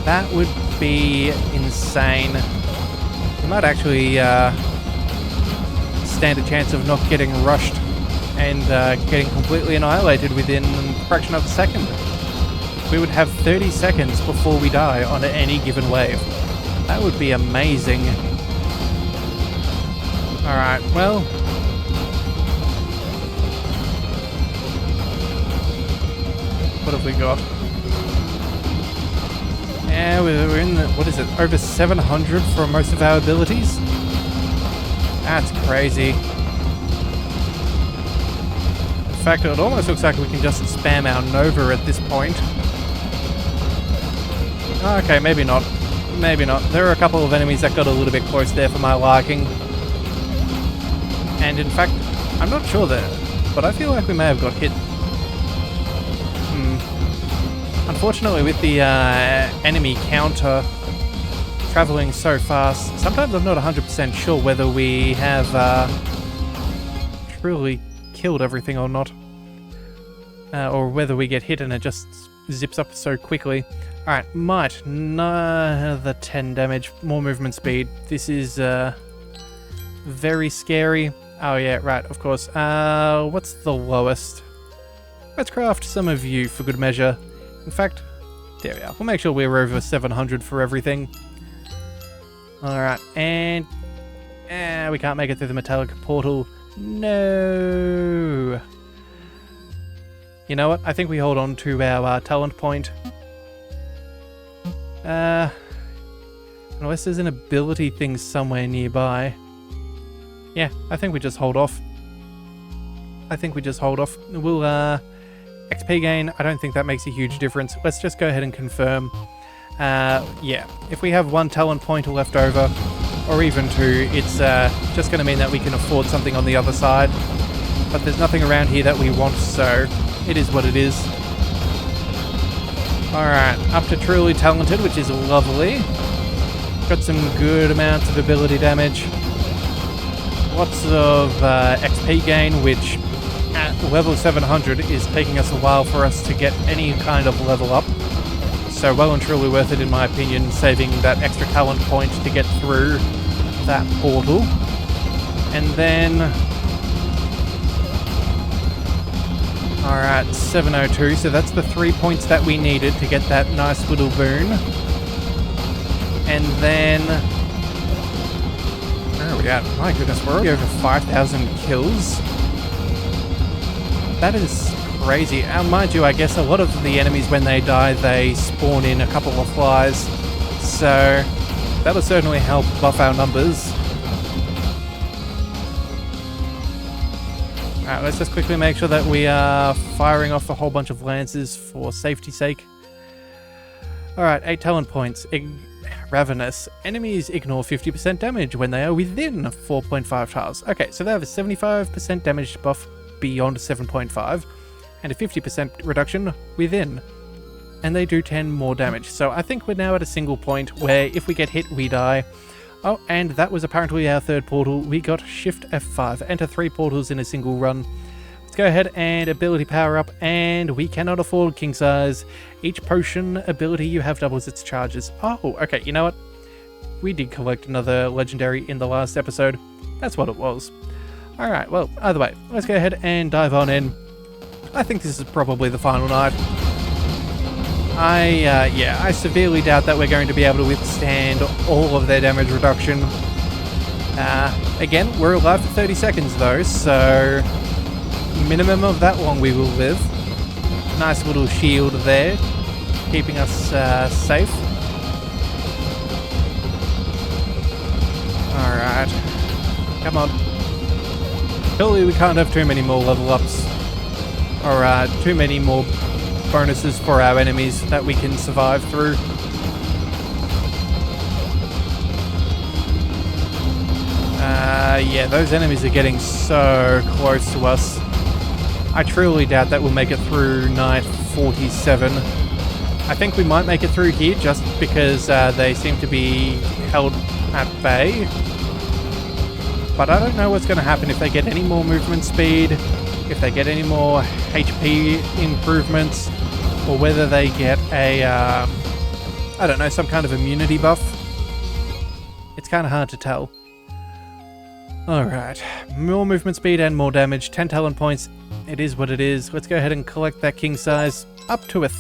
That would be insane. We might actually stand a chance of not getting rushed and getting completely annihilated within a fraction of a second. We would have 30 seconds before we die on any given wave. That would be amazing. Alright, well... what have we got? Yeah, we're in the, what is it, over 700 for most of our abilities? That's crazy. In fact, it almost looks like we can just spam our Nova at this point. Okay, maybe not. Maybe not. There are a couple of enemies that got a little bit close there for my liking. And in fact, I'm not sure there, but I feel like we may have got hit. Unfortunately, with the enemy counter traveling so fast, sometimes I'm not 100% sure whether we have truly killed everything or not. Or whether we get hit and it just zips up so quickly. Alright, might. Another 10 damage, more movement speed. This is very scary. Oh yeah, right, of course. What's the lowest? Let's craft some of you for good measure. In fact, there we are. We'll make sure we're over 700 for everything. Alright, and... we can't make it through the metallic portal. No. You know what? I think we hold on to our talent point. Unless there's an ability thing somewhere nearby. Yeah, I think we just hold off. We'll, XP gain, I don't think that makes a huge difference. Let's just go ahead and confirm. Yeah, if we have 1 talent point left over, or even 2, it's just going to mean that we can afford something on the other side. But there's nothing around here that we want, so it is what it is. Alright, up to truly talented, which is lovely. Got some good amounts of ability damage. Lots of XP gain, which at level 700 is taking us a while for us to get any kind of level up. So well and truly worth it in my opinion, saving that extra talent point to get through that portal. And then... alright, 702, so that's the 3 points that we needed to get that nice little boon. And then... where are we at? My goodness, we're already over 5,000 kills. That is crazy. Mind you, I guess a lot of the enemies, when they die, they spawn in a couple of flies. So, that'll certainly help buff our numbers. Alright, let's just quickly make sure that we are firing off a whole bunch of lances for safety's sake. Alright, 8 talent points. Ravenous. Enemies ignore 50% damage when they are within 4.5 tiles. Okay, so they have a 75% damage buff beyond 7.5 and a 50% reduction within. And they do 10 more damage. So I think we're now at a single point where if we get hit, we die. Oh, and that was apparently our third portal. We got Shift F5, enter 3 portals in a single run. Let's go ahead and ability power up, and we cannot afford king size. Each potion ability you have doubles its charges. Oh, okay, you know what? We did collect another legendary in the last episode. That's what it was. Alright, well, either way, let's go ahead and dive on in. I think this is probably the final night. I severely doubt that we're going to be able to withstand all of their damage reduction. Again, we're alive for 30 seconds though, so minimum of that long we will live. Nice little shield there, keeping us safe. Alright, come on. Surely we can't have too many more level ups, or too many more bonuses for our enemies that we can survive through. Yeah, those enemies are getting so close to us. I truly doubt that we'll make it through night 47. I think we might make it through here just because they seem to be held at bay. But I don't know what's going to happen if they get any more movement speed, if they get any more HP improvements, or whether they get a, I don't know, some kind of immunity buff. It's kind of hard to tell. Alright, more movement speed and more damage, 10 talent points. It is what it is. Let's go ahead and collect that king size up to a...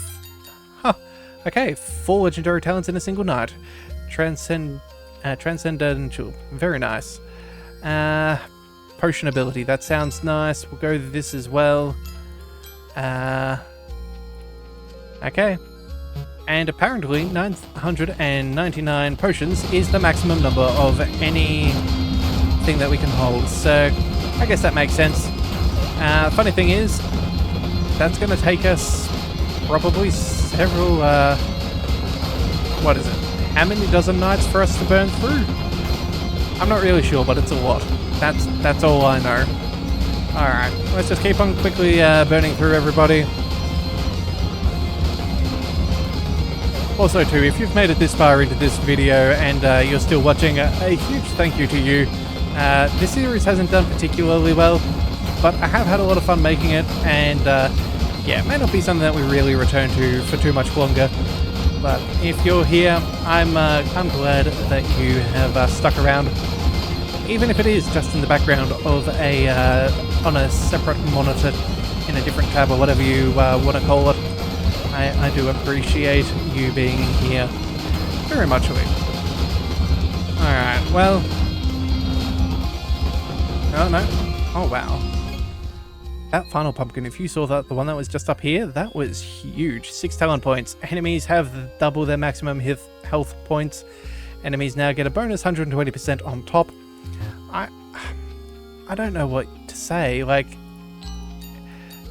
Okay, 4 legendary talents in a single night. Transcendental. Very nice. Potion ability. That sounds nice. We'll go with this as well. Okay. And apparently 999 potions is the maximum number of anything that we can hold. So I guess that makes sense. Funny thing is, that's going to take us probably several, what is it? How many dozen nights for us to burn through? I'm not really sure, but it's a lot. That's all I know. Alright, let's just keep on quickly burning through everybody. Also too, if you've made it this far into this video and you're still watching, a huge thank you to you. This series hasn't done particularly well, but I have had a lot of fun making it, and yeah, it may not be something that we really return to for too much longer. But if you're here, I'm glad that you have stuck around, even if it is just in the background of a on a separate monitor in a different tab or whatever you want to call it. I do appreciate you being here very much. Alright, well... Oh no. Oh wow. That final pumpkin, if you saw that, the one that was just up here, that was huge. 6 talent points. Enemies have double their maximum health points. Enemies now get a bonus 120% on top. I don't know what to say, like...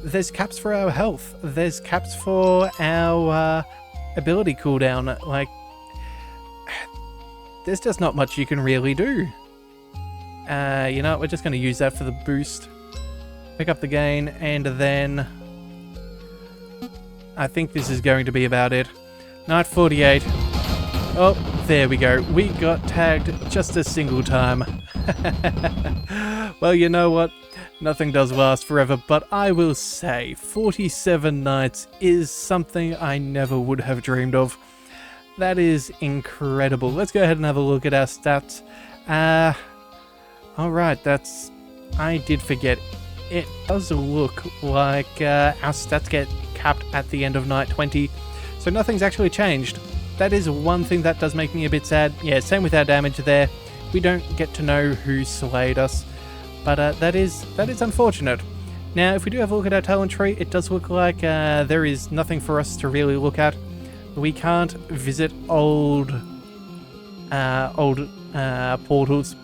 There's caps for our health. There's caps for our ability cooldown. Like, there's just not much you can really do. You know what? We're just going to use that for the boost. Pick up the gain, and then... I think this is going to be about it. Night 48. Oh, there we go. We got tagged just a single time. Well, you know what? Nothing does last forever, but I will say 47 nights is something I never would have dreamed of. That is incredible. Let's go ahead and have a look at our stats. Alright, that's... I did forget. It does look like our stats get capped at the end of night 20, so nothing's actually changed. That is one thing that does make me a bit sad. Yeah, same with our damage there. We don't get to know who slayed us. But that is unfortunate. Now, if we do have a look at our talent tree, it does look like there is nothing for us to really look at. We can't visit old portals,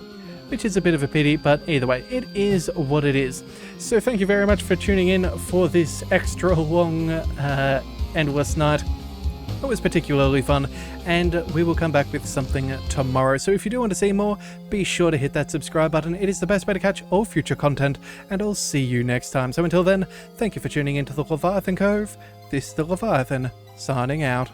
which is a bit of a pity, but either way, it is what it is. So thank you very much for tuning in for this extra long, endless night. It was particularly fun, and we will come back with something tomorrow. So if you do want to see more, be sure to hit that subscribe button. It is the best way to catch all future content, and I'll see you next time. So until then, thank you for tuning into the Leviathan Cove. This is the Leviathan, signing out.